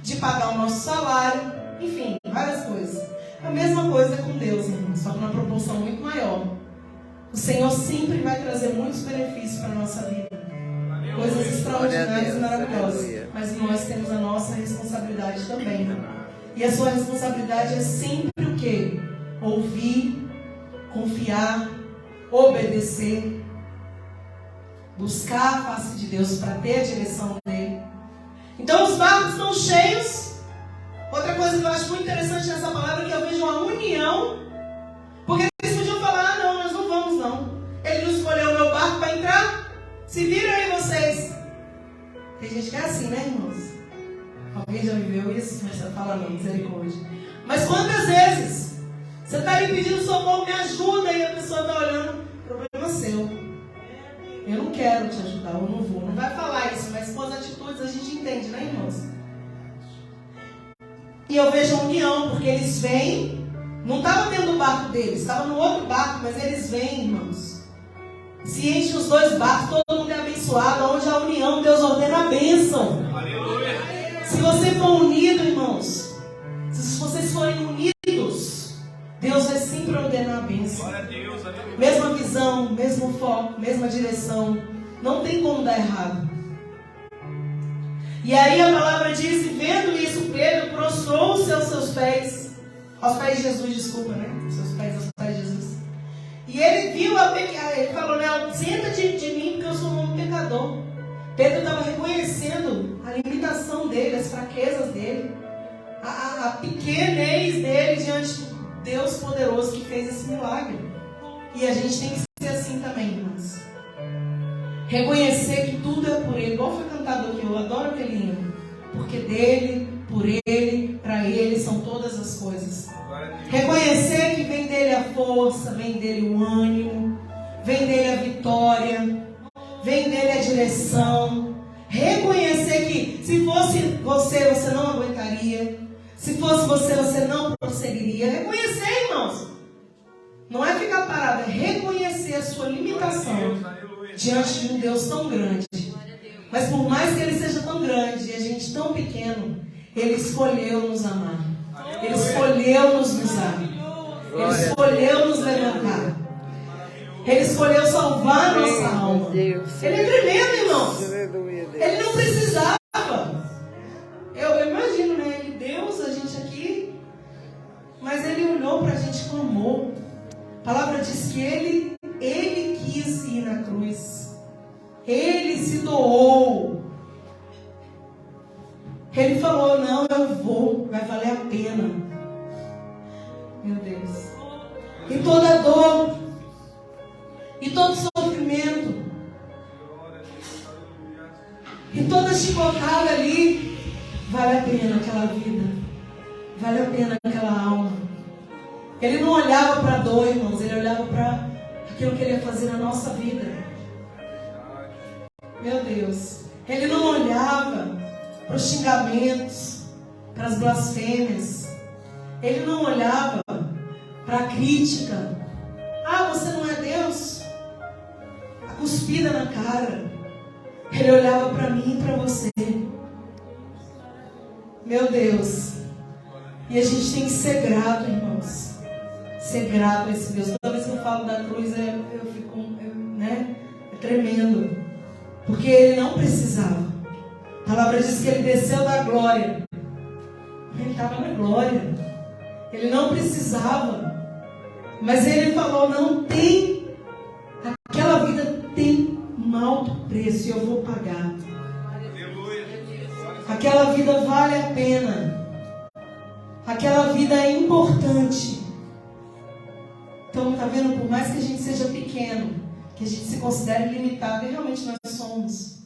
de pagar o nosso salário, enfim, várias coisas. A mesma coisa com Deus, irmão, só que numa proporção muito maior. O Senhor sempre vai trazer muitos benefícios para a nossa vida. Coisas extraordinárias e maravilhosas. Mas nós temos a nossa responsabilidade também. E a sua responsabilidade é sempre o quê? Ouvir, confiar, obedecer, buscar a face de Deus para ter a direção dele. Então os barcos estão cheios. Outra coisa que eu acho muito interessante nessa palavra é que eu vejo uma união. Porque eles podiam falar, não, nós não vamos não. Ele não escolheu o meu barco para entrar. Se viram aí vocês. Tem gente que é assim, né, irmãos? Alguém já viveu isso? Mas você fala não, misericórdia. Mas quantas vezes você está ali pedindo socorro, me ajuda, e a pessoa está olhando, problema seu. Eu não quero te ajudar, eu não vou. Não vai falar isso, mas com as atitudes a gente entende, né, irmãos? E eu vejo a união, porque eles vêm, não estava dentro do barco deles, estava no outro barco, mas eles vêm, irmãos. Se enche os dois barcos, todo mundo é abençoado. Onde há união, Deus ordena a bênção. Aleluia. Se você for unido, irmãos, se vocês forem unidos, Deus vai sempre ordenar a bênção. Glória a Deus. Aleluia. Mesma visão, mesmo foco, mesma direção. Não tem como dar errado. E aí a palavra diz, e vendo isso, Pedro prostrou-se aos seus pés. Aos pés de Jesus, desculpa, né? Seus pés aos pés de Jesus. E ele viu ele falou, né? Senta-te de mim, porque eu sou um homem pecador. Pedro estava reconhecendo a limitação dele, as fraquezas dele, a pequenez dele diante de Deus poderoso que fez esse milagre. E a gente tem que ser assim também, irmãos. Reconhecer que tudo é por Ele, igual foi cantado aqui, eu adoro aquele hino. Porque dele, por Ele, para Ele são todas as coisas. Reconhecer que vem dele a força, vem dele o ânimo, vem dele a vitória, vem dele a direção. Reconhecer que se fosse você, você não aguentaria. Se fosse você, você não prosseguiria. Reconhecer, irmãos. Não é ficar parado, é reconhecer a sua limitação diante de um Deus tão grande. Mas por mais que Ele seja tão grande e a gente tão pequeno, Ele escolheu nos amar. Ele escolheu nos usar. Ele escolheu nos levantar. Ele escolheu salvar a nossa alma. Ele é tremendo, irmãos. Ele não precisava. Eu imagino, né? Ele, Deus, a gente aqui. Mas Ele olhou para a gente com amor. A palavra diz que Ele quis ir na cruz. Ele se doou. Ele falou, não, eu vou, vai valer a pena. Meu Deus. E toda dor, e todo sofrimento, e toda chicotada ali, vale a pena aquela vida. Vale a pena aquela alma. Ele não olhava para a dor, irmãos, ele olhava para aquilo que Ele ia fazer na nossa vida. Meu Deus. Ele não olhava para os xingamentos, para as blasfêmias. Ele não olhava para a crítica. Ah, você não é Deus? A cuspida na cara. Ele olhava para mim e para você. Meu Deus. E a gente tem que ser grato, irmãos. Ser grato a esse Deus. Toda vez que eu falo da cruz, eu fico, né? É tremendo. Porque Ele não precisava. A palavra diz que Ele desceu da glória. Ele estava na glória. Ele não precisava. Mas Ele falou, não tem. Aquela vida tem um alto preço e eu vou pagar. Aquela vida vale a pena. Aquela vida é importante. Então, está vendo? Por mais que a gente seja pequeno, que a gente se considere limitado, e realmente nós somos.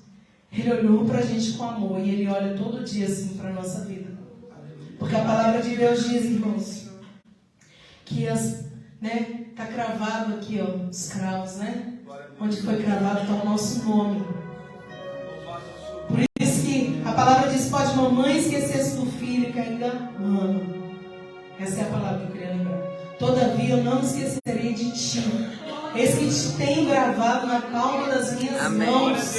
Ele olhou para a gente com amor e Ele olha todo dia assim para a nossa vida. Porque a palavra de Deus diz, irmãos, que está cravado aqui, ó, os cravos, né? Onde foi cravado está o nosso nome. Por isso que a palavra diz, pode mamãe esquecer-se do filho que ainda ama. Essa é a palavra que eu queria lembrar. Todavia eu não me esquecerei de ti. Eis que te tenho gravado na palma das minhas mãos.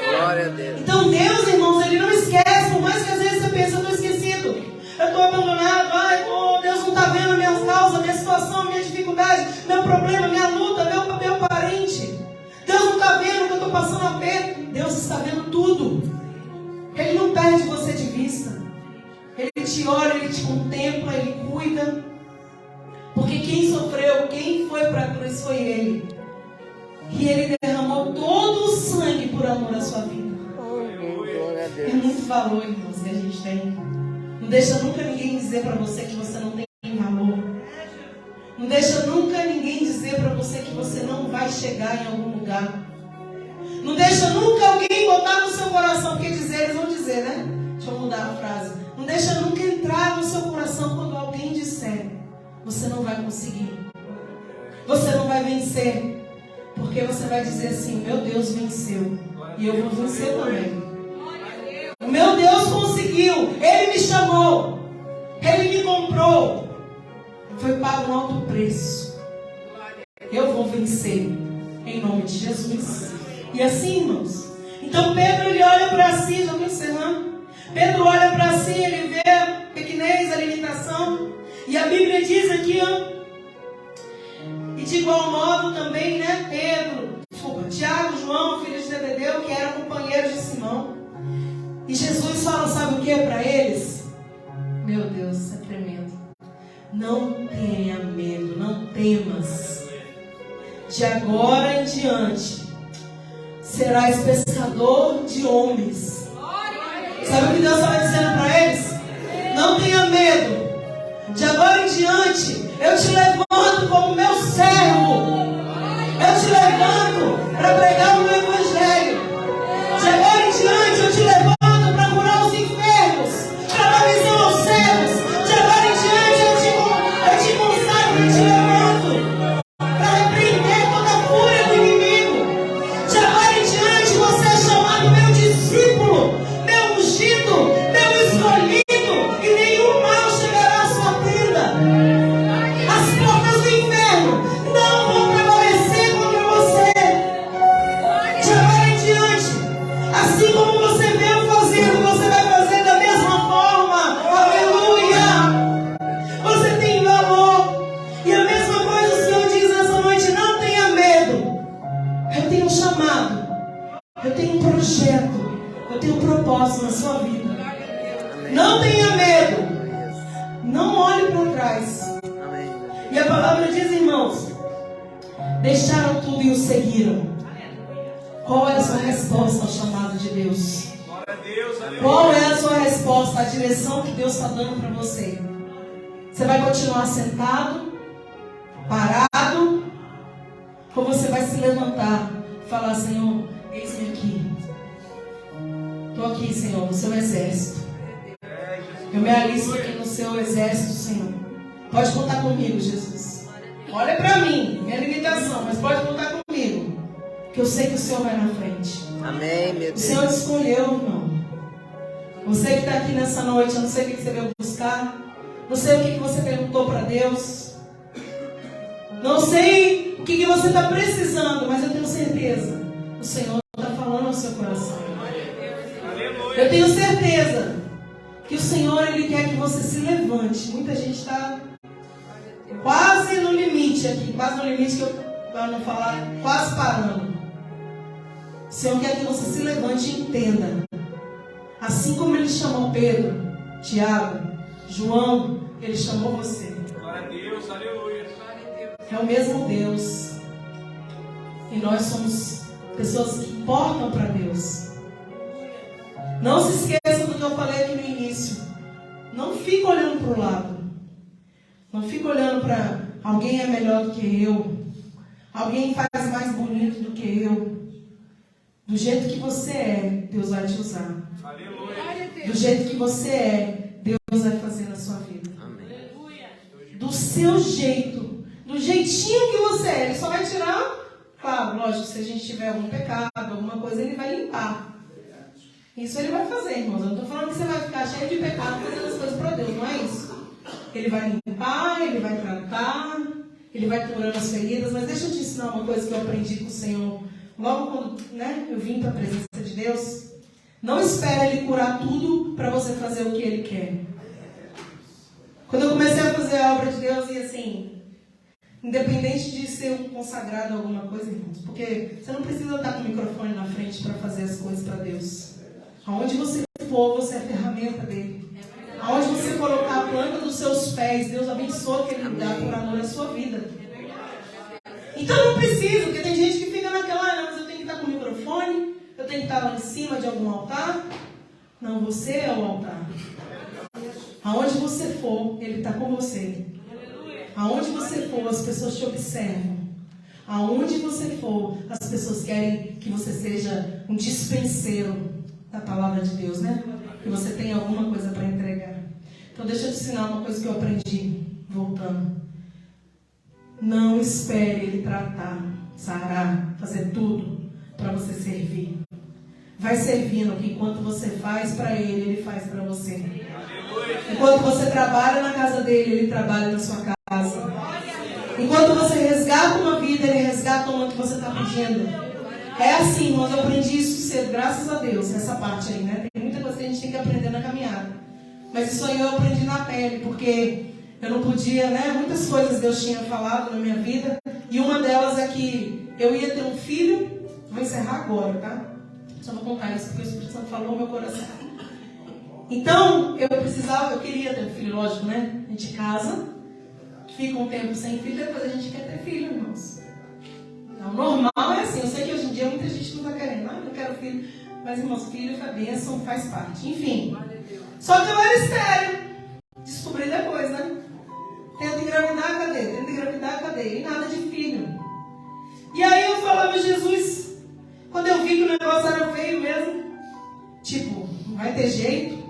Glória a Deus. Então Deus, irmãos, Ele não esquece. Por mais que às vezes você pense, eu estou esquecido. Eu estou abandonado. Ai, Deus não está vendo a minha causa, a minha situação, a minha dificuldade, meu problema, minha luta, meu parente. Deus não está vendo o que eu estou passando a pé. Deus está vendo tudo. Ele não perde você de vista. Ele te olha, Ele te contempla, Ele cuida. Porque quem sofreu, quem foi para a cruz foi Ele. E Ele derramou todo o sangue por amor à sua vida. É muito valor, irmãos, que a gente tem. Não deixa nunca ninguém dizer para você que você não tem valor. Não deixa nunca ninguém dizer para você que você não vai chegar em algum lugar. Não deixa nunca alguém botar no seu coração, porque eles vão dizer, né? Deixa eu mudar a frase. Não deixa nunca entrar no seu coração quando alguém disser, você não vai conseguir. Você não vai vencer. Porque você vai dizer assim, meu Deus venceu. E eu vou vencer também. O meu Deus conseguiu. Ele me chamou. Ele me comprou. Foi pago um alto preço. Eu vou vencer. Em nome de Jesus. E assim, irmãos. Então Pedro, ele olha para si, já estou encerrando. Pedro olha para si, ele vê a pequenez, a limitação. E a Bíblia diz aqui, ó. E de igual modo também, né, Tiago, João, filho de Zebedeu, que eram companheiros de Simão. E Jesus fala, sabe o que para eles? Meu Deus, isso é tremendo. Não tenha medo, não temas. De agora em diante, serás pescador de homens. Sabe o que Deus estava dizendo para eles? Não tenha medo. De agora em diante, eu te levanto como meu servo. Eu te levanto para pregar o meu evangelho. De agora em diante, eu te levanto para curar os enfermos, para dar visão aos cegos. De agora em diante, eu te consagro e te levanto para repreender toda a fúria do inimigo. De agora em diante, você é chamado meu discípulo, meu ungido, meu escolhido, e nenhum mal chegará à sua tenda. As portas do inferno não vão prevalecer contra você. De agora em diante, assim como você veio fazendo, você vai fazer da mesma forma. Aleluia! Você tem valor. E a mesma coisa o Senhor diz nessa noite: não tenha medo. Eu tenho um chamado, eu tenho um projeto, eu tenho um propósito na sua vida. Não tenha medo. Não olhe para trás. E a palavra diz, irmãos, deixaram tudo e o seguiram. Qual é a sua resposta ao chamado de Deus? Qual é a sua resposta à direção que Deus está dando para você? Você vai continuar sentado, parado, ou você vai se levantar e falar: Senhor, eis-me aqui. Estou aqui, Senhor, no seu exército. Eu me alisto aqui no seu exército, Senhor. Pode contar comigo, Jesus. Olha para mim, minha limitação, mas pode contar comigo, que eu sei que o Senhor vai na frente. Amém, meu Deus. O Senhor te escolheu, irmão. Você que está aqui nessa noite, eu não sei o que você veio buscar, não sei o que você perguntou para Deus, não sei o que você está precisando, mas eu tenho certeza, o Senhor está falando ao seu coração. Eu tenho certeza que o Senhor, Ele quer que você se levante. Muita gente está quase no limite aqui, quase no limite, que eu, para não falar, quase parando. O Senhor quer que você se levante e entenda. Assim como Ele chamou Pedro, Tiago, João, Ele chamou você. Glória a Deus, aleluia. É o mesmo Deus. E nós somos pessoas que importam para Deus. Não se esqueçam do que eu falei aqui no início. Não fica olhando para o lado. Não fica olhando para alguém é melhor do que eu. Alguém faz mais bonito do que eu. Do jeito que você é, Deus vai te usar. Aleluia. Do jeito que você é, Deus vai fazer na sua vida. Amém. Do seu jeito. Do jeitinho que você é. Ele só vai tirar, claro, lógico, se a gente tiver algum pecado, alguma coisa, Ele vai limpar. Isso Ele vai fazer, irmãos. Eu não estou falando que você vai ficar cheio de pecado fazendo as coisas para Deus, não é isso. Ele vai limpar, Ele vai tratar, Ele vai curando as feridas. Mas deixa eu te ensinar uma coisa que eu aprendi com o Senhor. Logo quando eu vim para a presença de Deus, não espere Ele curar tudo para você fazer o que Ele quer. Quando eu comecei a fazer a obra de Deus, e assim, independente de ser um consagrado a alguma coisa, irmãos, porque você não precisa estar com o microfone na frente para fazer as coisas para Deus. Aonde você for, você é a ferramenta dele. Aonde você colocar a planta dos seus pés, Deus abençoa aquele lugar por amor à sua vida. Então não precisa, porque tem gente que fica naquela, não, mas eu tenho que estar com o microfone, eu tenho que estar lá em cima de algum altar. Não, você é o altar. Aonde você for, Ele está com você. Aonde você for, as pessoas te observam. Aonde você for, as pessoas querem que você seja um dispenseiro da palavra de Deus, né? Que você tenha alguma coisa para entregar. Então deixa eu te ensinar uma coisa que eu aprendi, voltando. Não espere Ele tratar, sarar, fazer tudo para você servir. Vai servindo, que enquanto você faz para Ele, Ele faz para você. Enquanto você trabalha na casa dele, Ele trabalha na sua casa. Enquanto você resgata uma vida, Ele resgata uma que você está pedindo. É assim, irmãos, eu aprendi isso cedo, graças a Deus, essa parte aí, né? Tem muita coisa que a gente tem que aprender na caminhada. Mas isso aí eu aprendi na pele, porque eu não podia, né? Muitas coisas Deus tinha falado na minha vida. E uma delas é que eu ia ter um filho. Vou encerrar agora, tá? Só vou contar isso, porque o Espírito Santo falou no meu coração. Então, eu queria ter um filho, lógico, né? A gente casa, fica um tempo sem filho, depois a gente quer ter filho, irmãos. Então, normal é assim. Eu sei que hoje em dia muita gente não está querendo. Eu não quero filho. Mas, irmãos, filho é bênção, faz parte. Enfim. Só que eu era estéril. Descobri depois, né? Tenta engravidar, cadê? Tenta engravidar, cadê? E nada de filho. E aí eu falava, Jesus, quando eu vi que o negócio era feio mesmo, tipo, não vai ter jeito.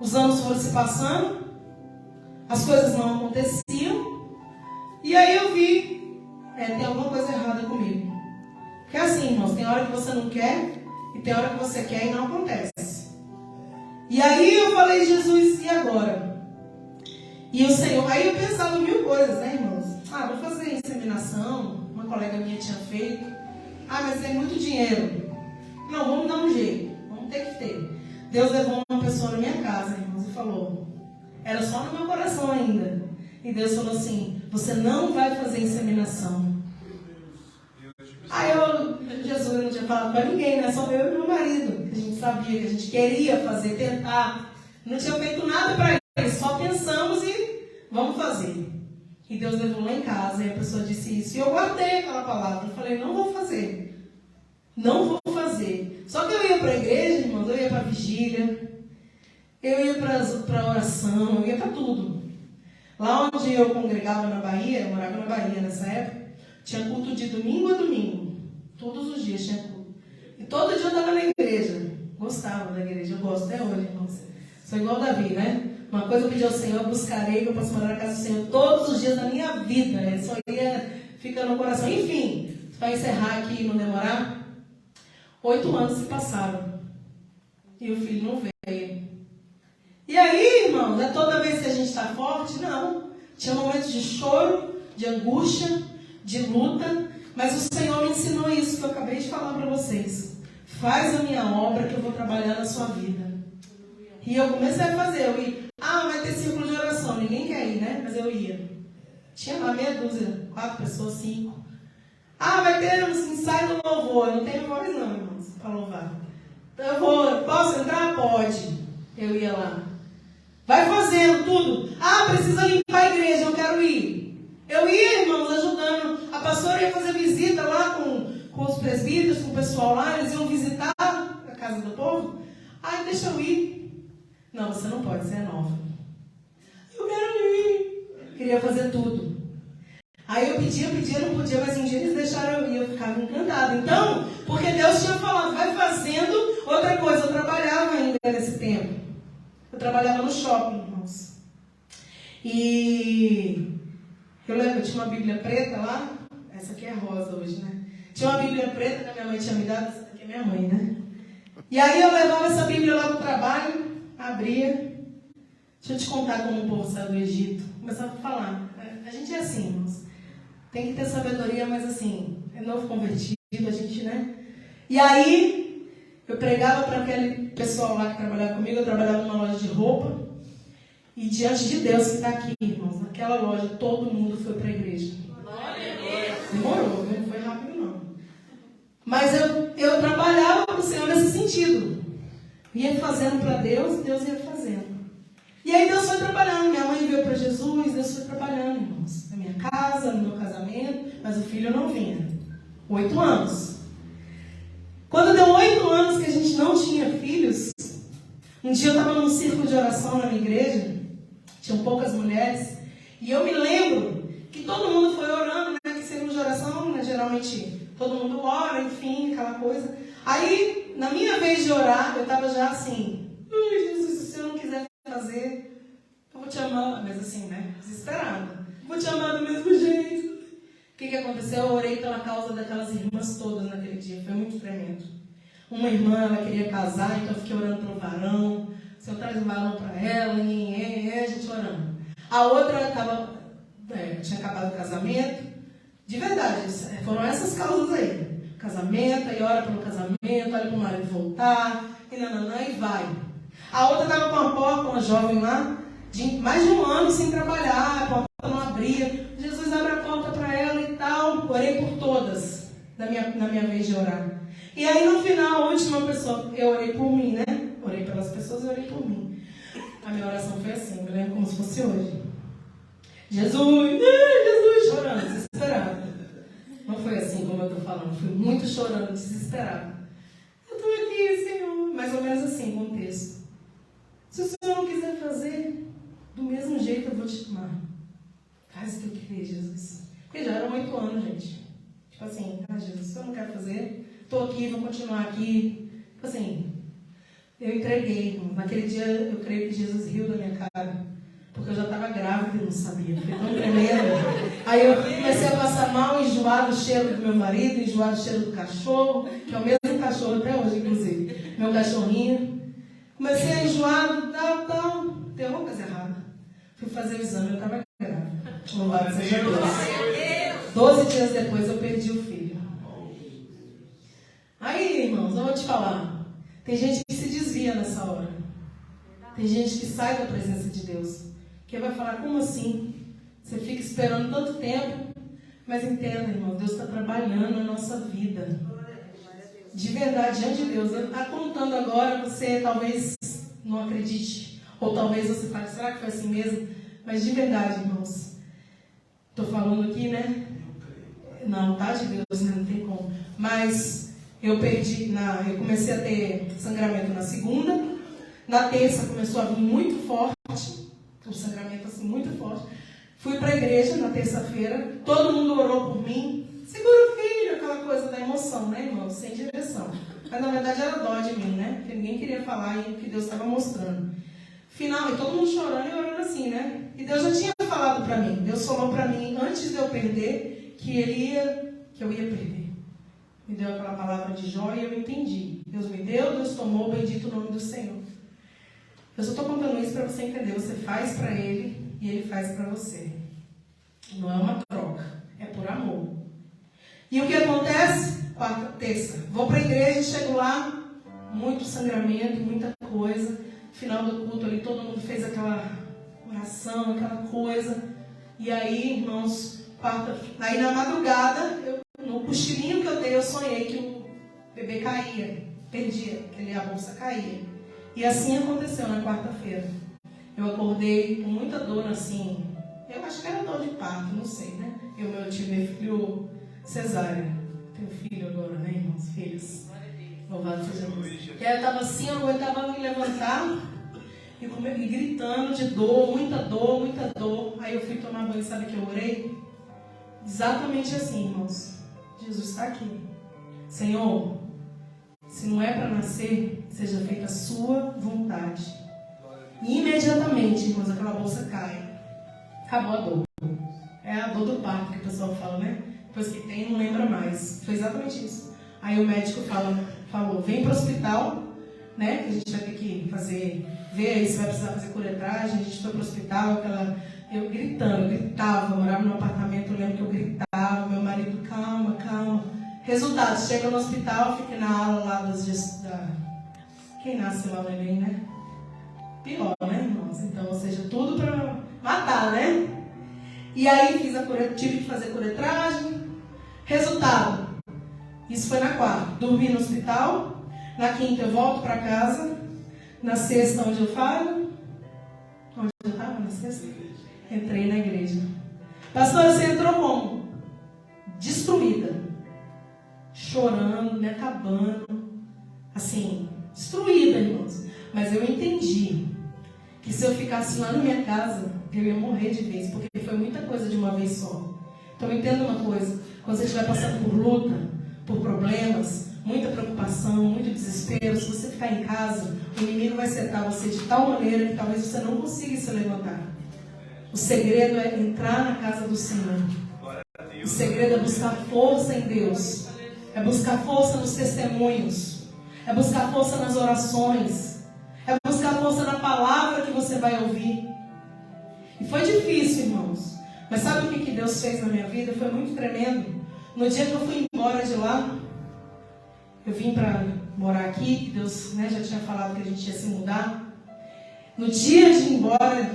Os anos foram se passando, as coisas não aconteciam. E aí eu vi, tem alguma coisa errada comigo. Porque é assim, irmãos, tem hora que você não quer e tem hora que você quer e não acontece. E aí eu falei, Jesus, e agora? E o Senhor, aí eu pensava mil coisas, né, irmãos? Vou fazer inseminação, uma colega minha tinha feito. Mas tem muito dinheiro. Não, vamos dar um jeito, vamos ter que ter. Deus levou uma pessoa na minha casa, irmãos, e falou, era só no meu coração ainda. E Deus falou assim, você não vai fazer inseminação. Aí Jesus não tinha falado para ninguém, né? Só eu e meu marido. Que a gente sabia que a gente queria fazer, tentar. Não tinha feito nada para ele, só pensamos e vamos fazer. E Deus levou lá em casa e a pessoa disse isso. E eu guardei aquela palavra. Eu falei, não vou fazer. Não vou fazer. Só que eu ia para a igreja, irmãos, eu ia para a vigília. Eu ia para a oração, eu ia para tudo. Lá onde eu congregava na Bahia, eu morava na Bahia nessa época, tinha culto de domingo a domingo. Todos os dias tinha culto. E todo dia eu estava na igreja. Gostava da igreja, eu gosto até hoje, irmãos. Sou igual Davi, né? Uma coisa eu pedi ao Senhor, eu buscarei, que eu posso morar na casa do Senhor todos os dias da minha vida. Né? Só ia ficando no coração. Enfim, para encerrar aqui e não demorar, 8 anos se passaram. E o filho não veio. E aí, irmãos, é toda vez que a gente está forte? Não. Tinha momentos de choro, de angústia, de luta. Mas o Senhor me ensinou isso que eu acabei de falar para vocês. Faz a minha obra que eu vou trabalhar na sua vida. E eu comecei a fazer. Eu ia, vai ter círculo de oração. Ninguém quer ir, né? Mas eu ia. Tinha lá meia dúzia, 4 pessoas, 5. Vai ter um ensaio do louvor. Eu não tenho voz não, irmãos, para louvar. Então posso entrar? Pode. Eu ia lá. Vai fazendo tudo. Precisa limpar a igreja, eu quero ir. Eu ia, irmãos, ajudando. A pastora ia fazer visita lá com os presbíteros, com o pessoal lá. Eles iam visitar a casa do povo. Deixa eu ir. Não, você não pode, você é nova. Eu quero ir. Queria fazer tudo. Aí eu pedia, não podia, mas um dia eles deixaram eu ir. Eu ficava encantada. Então, porque Deus tinha falado, vai fazendo outra coisa. Eu trabalhava ainda nesse tempo. Eu trabalhava no shopping, irmãos. E eu lembro, eu tinha uma Bíblia preta lá. Essa aqui é rosa hoje, né? Tinha uma Bíblia preta que a minha mãe tinha me dado. Essa daqui é minha mãe, né? E aí eu levava essa Bíblia lá para o trabalho, abria. Deixa eu te contar como o povo saiu do Egito. Começava a falar. A gente é assim, irmãos. Tem que ter sabedoria, mas assim, é novo convertido, a gente, né? E aí, eu pregava para aquele pessoal lá que trabalhava comigo. Eu trabalhava numa loja de roupa. E diante de Deus que está aqui, irmãos, naquela loja, todo mundo foi para a igreja. Demorou, não foi rápido não. Mas eu trabalhava com o Senhor nesse sentido. Ia fazendo para Deus e Deus ia fazendo. E aí Deus foi trabalhando. Minha mãe veio para Jesus, Deus foi trabalhando, irmãos. Na minha casa, no meu casamento, mas o filho não vinha. 8 anos. Quando deu 8 anos que a gente não tinha filhos, um dia eu estava num círculo de oração na minha igreja, tinham poucas mulheres, e eu me lembro que todo mundo foi orando, né? Que círculo de oração, né? Geralmente todo mundo ora, enfim, aquela coisa. Aí, na minha vez de orar, eu estava já assim, Jesus, se o Senhor não quiser fazer, eu vou te amar, mas assim, né? Desesperada. Vou te amar do mesmo jeito. O que aconteceu? Eu orei pela causa daquelas irmãs todas naquele dia, foi muito tremendo. Uma irmã, ela queria casar, então eu fiquei orando pelo varão. O Senhor traz um varão para ela, a gente orando. A outra estava tinha acabado o casamento. De verdade, foram essas causas aí. Casamento, aí ora pelo casamento, olha para o marido voltar, e vai. A outra estava com a porta, uma jovem lá, de mais de um ano sem trabalhar, a porta não abria. Jesus abre a porta para ela e tal. Orei por todas na minha vez de orar. E aí no final, a última pessoa, eu orei por mim, né? Orei pelas pessoas e orei por mim. A minha oração foi assim, me lembro como se fosse hoje. Jesus, chorando, desesperado. Não foi assim como eu estou falando, fui muito chorando, desesperado. Eu estou aqui, Senhor, mais ou menos assim, contexto. Se o Senhor não quiser fazer, do mesmo jeito eu vou te amar. Faz o que eu querer, Jesus. Porque já eram 8 anos, gente. Tipo assim, Jesus, se eu não quero fazer, estou aqui, vou continuar aqui. Tipo assim, eu entreguei, irmão. Naquele dia eu creio que Jesus riu da minha cara. Porque eu já estava grávida e não sabia. Foi tão tremendo. Aí eu comecei a passar mal, enjoar do cheiro do meu marido, enjoar do cheiro do cachorro, que é o mesmo cachorro até hoje, inclusive. Meu cachorrinho. Comecei a enjoar, tal. Tem alguma coisa errada. Fui fazer o exame, eu estava grávida. Louvado seja Deus. 12 dias depois eu perdi o filho. Aí, irmãos, eu vou te falar. Tem gente que se desvia nessa hora. Tem gente que sai da presença de Deus. Que vai falar, como assim? Você fica esperando tanto tempo. Mas entenda, irmão, Deus está trabalhando na nossa vida. De verdade, diante de Deus. Ele está contando agora, você talvez não acredite. Ou talvez você fale, será que foi assim mesmo? Mas de verdade, irmãos. Estou falando aqui, né? Não, tá de Deus, não tem como. Mas eu comecei a ter sangramento na segunda. Na terça começou a vir muito forte. Um sangramento assim muito forte. Fui para a igreja na terça-feira. Todo mundo orou por mim. Segura o filho, aquela coisa da emoção, né, irmão? Sem direção. Mas na verdade era dó de mim, né? Porque ninguém queria falar o que Deus estava mostrando. Final, e todo mundo chorando e orando assim, né? E Deus já tinha falado para mim. Deus falou para mim, antes de eu perder, que eu ia perder. Me deu aquela palavra de Jó e eu entendi. Deus me deu, Deus tomou, bendito o nome do Senhor. Eu só estou contando isso para você entender. Você faz para Ele e Ele faz para você. Não é uma troca, é por amor. E o que acontece? Terça. Vou para a igreja, chego lá, muito sangramento, muita coisa. Final do culto ali, todo mundo fez aquela oração, aquela coisa. E aí, irmãos, aí na madrugada, no cochilinho que eu dei, eu sonhei que o bebê caía, perdia, a bolsa caía. E assim aconteceu na quarta-feira. Eu acordei com muita dor assim. Eu acho que era dor de parto, não sei, né? Eu tive filho cesárea. Tenho filho agora, né, irmãos? Filhos. Louvado seja Deus. E aí eu estava assim, eu aguentava me levantar e gritando de dor, muita dor, muita dor. Aí eu fui tomar banho, sabe que eu orei? Exatamente assim, irmãos. Jesus está aqui. Senhor, se não é para nascer, seja feita a sua vontade. E imediatamente, irmãos, aquela bolsa cai. Acabou a dor. É a dor do parto que o pessoal fala, né? Depois que tem, não lembra mais. Foi exatamente isso. Aí o médico falou, vem para o hospital, né? Que a gente vai ter que ver aí se vai precisar fazer curetragem. A gente foi para o hospital, eu gritava, eu morava num apartamento, eu lembro que eu gritava, meu marido, calma. Resultado, chega no hospital, fica na ala lá quem nasce lá no Enem, né? Pior, né, irmãos? Então, ou seja, tudo para matar, né? E aí tive que fazer curetragem. Resultado, isso foi na quarta. Dormi no hospital. Na quinta eu volto para casa. Na sexta, onde eu falo? Onde eu estava na sexta? Entrei na igreja. Pastora, você entrou como? Destruída. Chorando, me acabando. Assim, destruída, irmãos. Mas eu entendi que se eu ficasse lá na minha casa, eu ia morrer de vez, porque foi muita coisa de uma vez só. Então entenda uma coisa, quando você estiver passando por luta, por problemas, muita preocupação, muito desespero, se você ficar em casa, o inimigo vai setar você de tal maneira que talvez você não consiga se levantar. O segredo é entrar na casa do Senhor. O segredo é buscar força em Deus. É buscar força nos testemunhos. É buscar força nas orações. É buscar força na palavra que você vai ouvir. E foi difícil, irmãos. Mas sabe o que Deus fez na minha vida? Foi muito tremendo. No dia que eu fui embora de lá, eu vim para morar aqui, que Deus, né, já tinha falado que a gente ia se mudar. No dia de ir embora,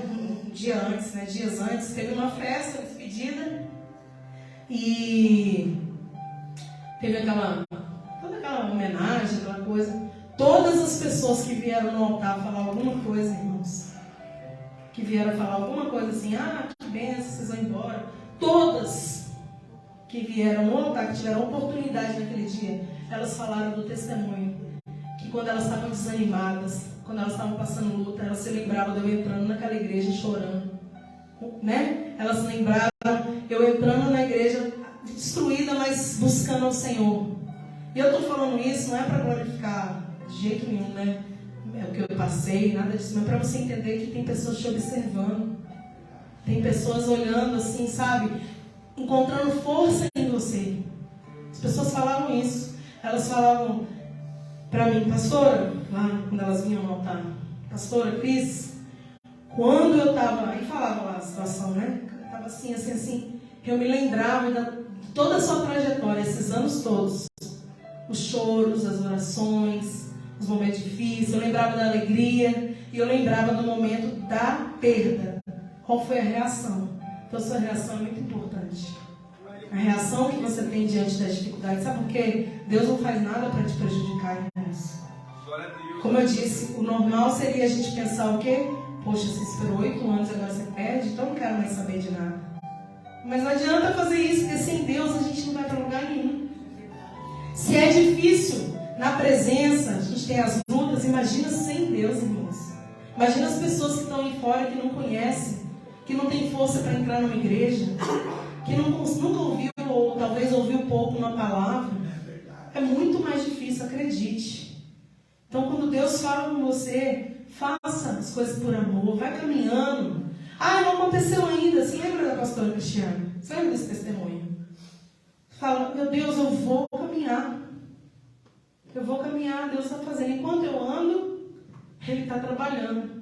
dias antes, teve uma festa, uma despedida. E teve toda aquela homenagem, aquela coisa. Todas as pessoas que vieram no altar falar alguma coisa, irmãos, que vieram falar alguma coisa assim, que benção, vocês vão embora. Todas que vieram no altar, que tiveram oportunidade naquele dia, elas falaram do testemunho. Que quando elas estavam desanimadas, quando elas estavam passando luta, elas se lembravam de eu entrando naquela igreja chorando. Né? Elas se lembraram eu entrando na igreja destruída, mas buscando ao Senhor. E eu estou falando isso, não é para glorificar de jeito nenhum, né? É o que eu passei, nada disso, mas para você entender que tem pessoas te observando. Tem pessoas olhando assim, sabe? Encontrando força em você. As pessoas falavam isso. Elas falavam para mim, pastora, lá quando elas vinham no altar, pastora Cris, quando eu estava, aí falava lá a situação, né? Eu estava assim, eu me lembrava de toda a sua trajetória, esses anos todos. Os choros, as orações, os momentos difíceis, eu lembrava da alegria e eu lembrava do momento da perda. Qual foi a reação? Então, a sua reação é muito importante. A reação que você tem diante das dificuldades. Sabe por quê? Deus não faz nada para te prejudicar nisso. Como eu disse, o normal seria a gente pensar o quê? Poxa, você esperou 8 anos e agora você perde, então não quero mais saber de nada. Mas não adianta fazer isso, porque sem Deus a gente não vai para lugar nenhum. Se é difícil na presença, a gente tem as lutas, imagina sem Deus, irmãos. Imagina as pessoas que estão aí fora, que não conhecem, que não tem força para entrar numa igreja, que nunca ouviu, ou talvez ouviu pouco uma palavra. É muito mais difícil, acredite. Então, quando Deus fala com você, faça as coisas por amor, vai caminhando. Não aconteceu ainda. Você lembra da pastora Cristiane? Você lembra desse testemunho? Fala, meu Deus, eu vou caminhar. Eu vou caminhar, Deus está fazendo. Enquanto eu ando, Ele está trabalhando.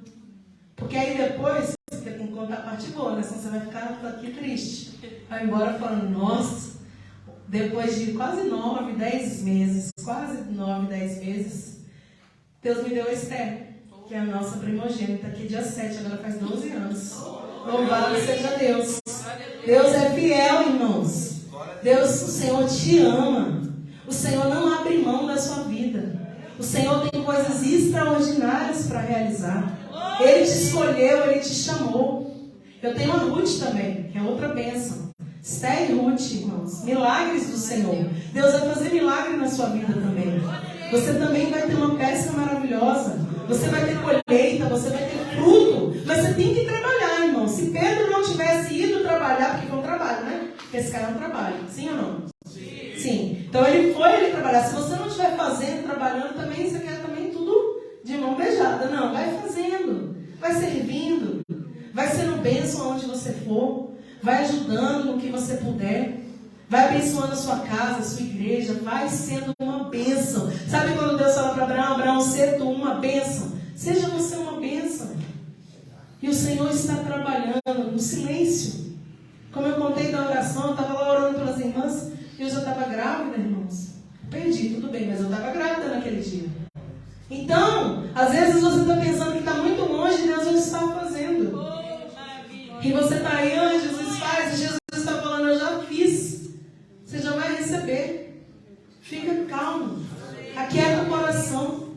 Porque aí depois, você tem que contar a parte boa, né? Senão você vai ficar aqui triste. Vai embora falando, nossa, depois de quase 9, 10 meses, Deus me deu a Esther, que é a nossa primogênita, aqui dia 7, agora faz 12 anos. Louvado seja Deus. Deus é fiel, irmãos. Deus, o Senhor te ama. O Senhor não abre mão da sua vida. O Senhor tem coisas extraordinárias para realizar. Ele te escolheu, Ele te chamou. Eu tenho a Ruth também, que é outra bênção. Esther e Ruth, irmãos. Milagres do Senhor. Deus vai fazer milagre na sua vida também. Você também vai ter uma pesca maravilhosa. Você vai ter colheita, você vai ter fruto. Mas você tem que trabalhar, irmão. Se Pedro não tivesse ido trabalhar, porque foi um trabalho, né? Pescar é um trabalho, sim ou não? Sim. Então ele trabalhar. Se você não estiver fazendo, trabalhando também, você quer também tudo de mão beijada. Não, vai fazendo. Vai servindo. Vai sendo bênção onde você for. Vai ajudando no que você puder. Vai abençoando a sua casa, a sua igreja. Vai sendo uma bênção. Sabe quando Deus fala para Abraão, Abraão, ser tu uma bênção? Seja você uma bênção. E o Senhor está trabalhando no silêncio. Como eu contei da oração, eu estava lá orando pelas irmãs e eu já estava grávida, irmãos. Perdi, tudo bem, mas eu estava grávida naquele dia. Então, às vezes você está pensando que está muito longe e Deus não está fazendo. E você está aí, Jesus faz, e Jesus está falando, eu já fiz. Você já vai receber. Fica calmo. Aquieta o coração.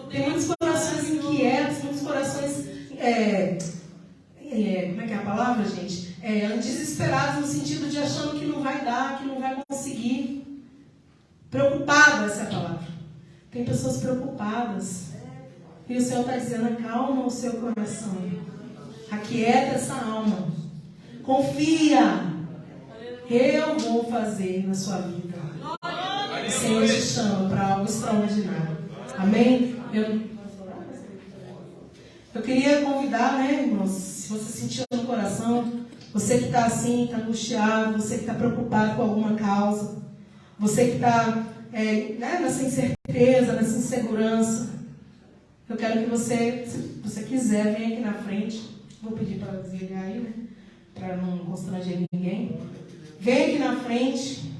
Tem muitos corações inquietos, muitos corações... como é que é a palavra, gente? Desesperados no sentido de achando que não vai dar, que não vai conseguir. Preocupado, essa é a palavra. Tem pessoas preocupadas. E o Senhor está dizendo, acalma o seu coração. Aquieta essa alma. Confia. Eu vou fazer na sua vida. O Senhor te chama para algo extraordinário. Amém? Eu queria convidar, né, irmãos, se você sentiu no coração, você que está assim, está angustiado, você que está preocupado com alguma causa, você que está nessa incerteza, nessa insegurança, eu quero que você, se você quiser, venha aqui na frente. Vou pedir para desligar aí, né? para não constranger ninguém. Vem aqui na frente.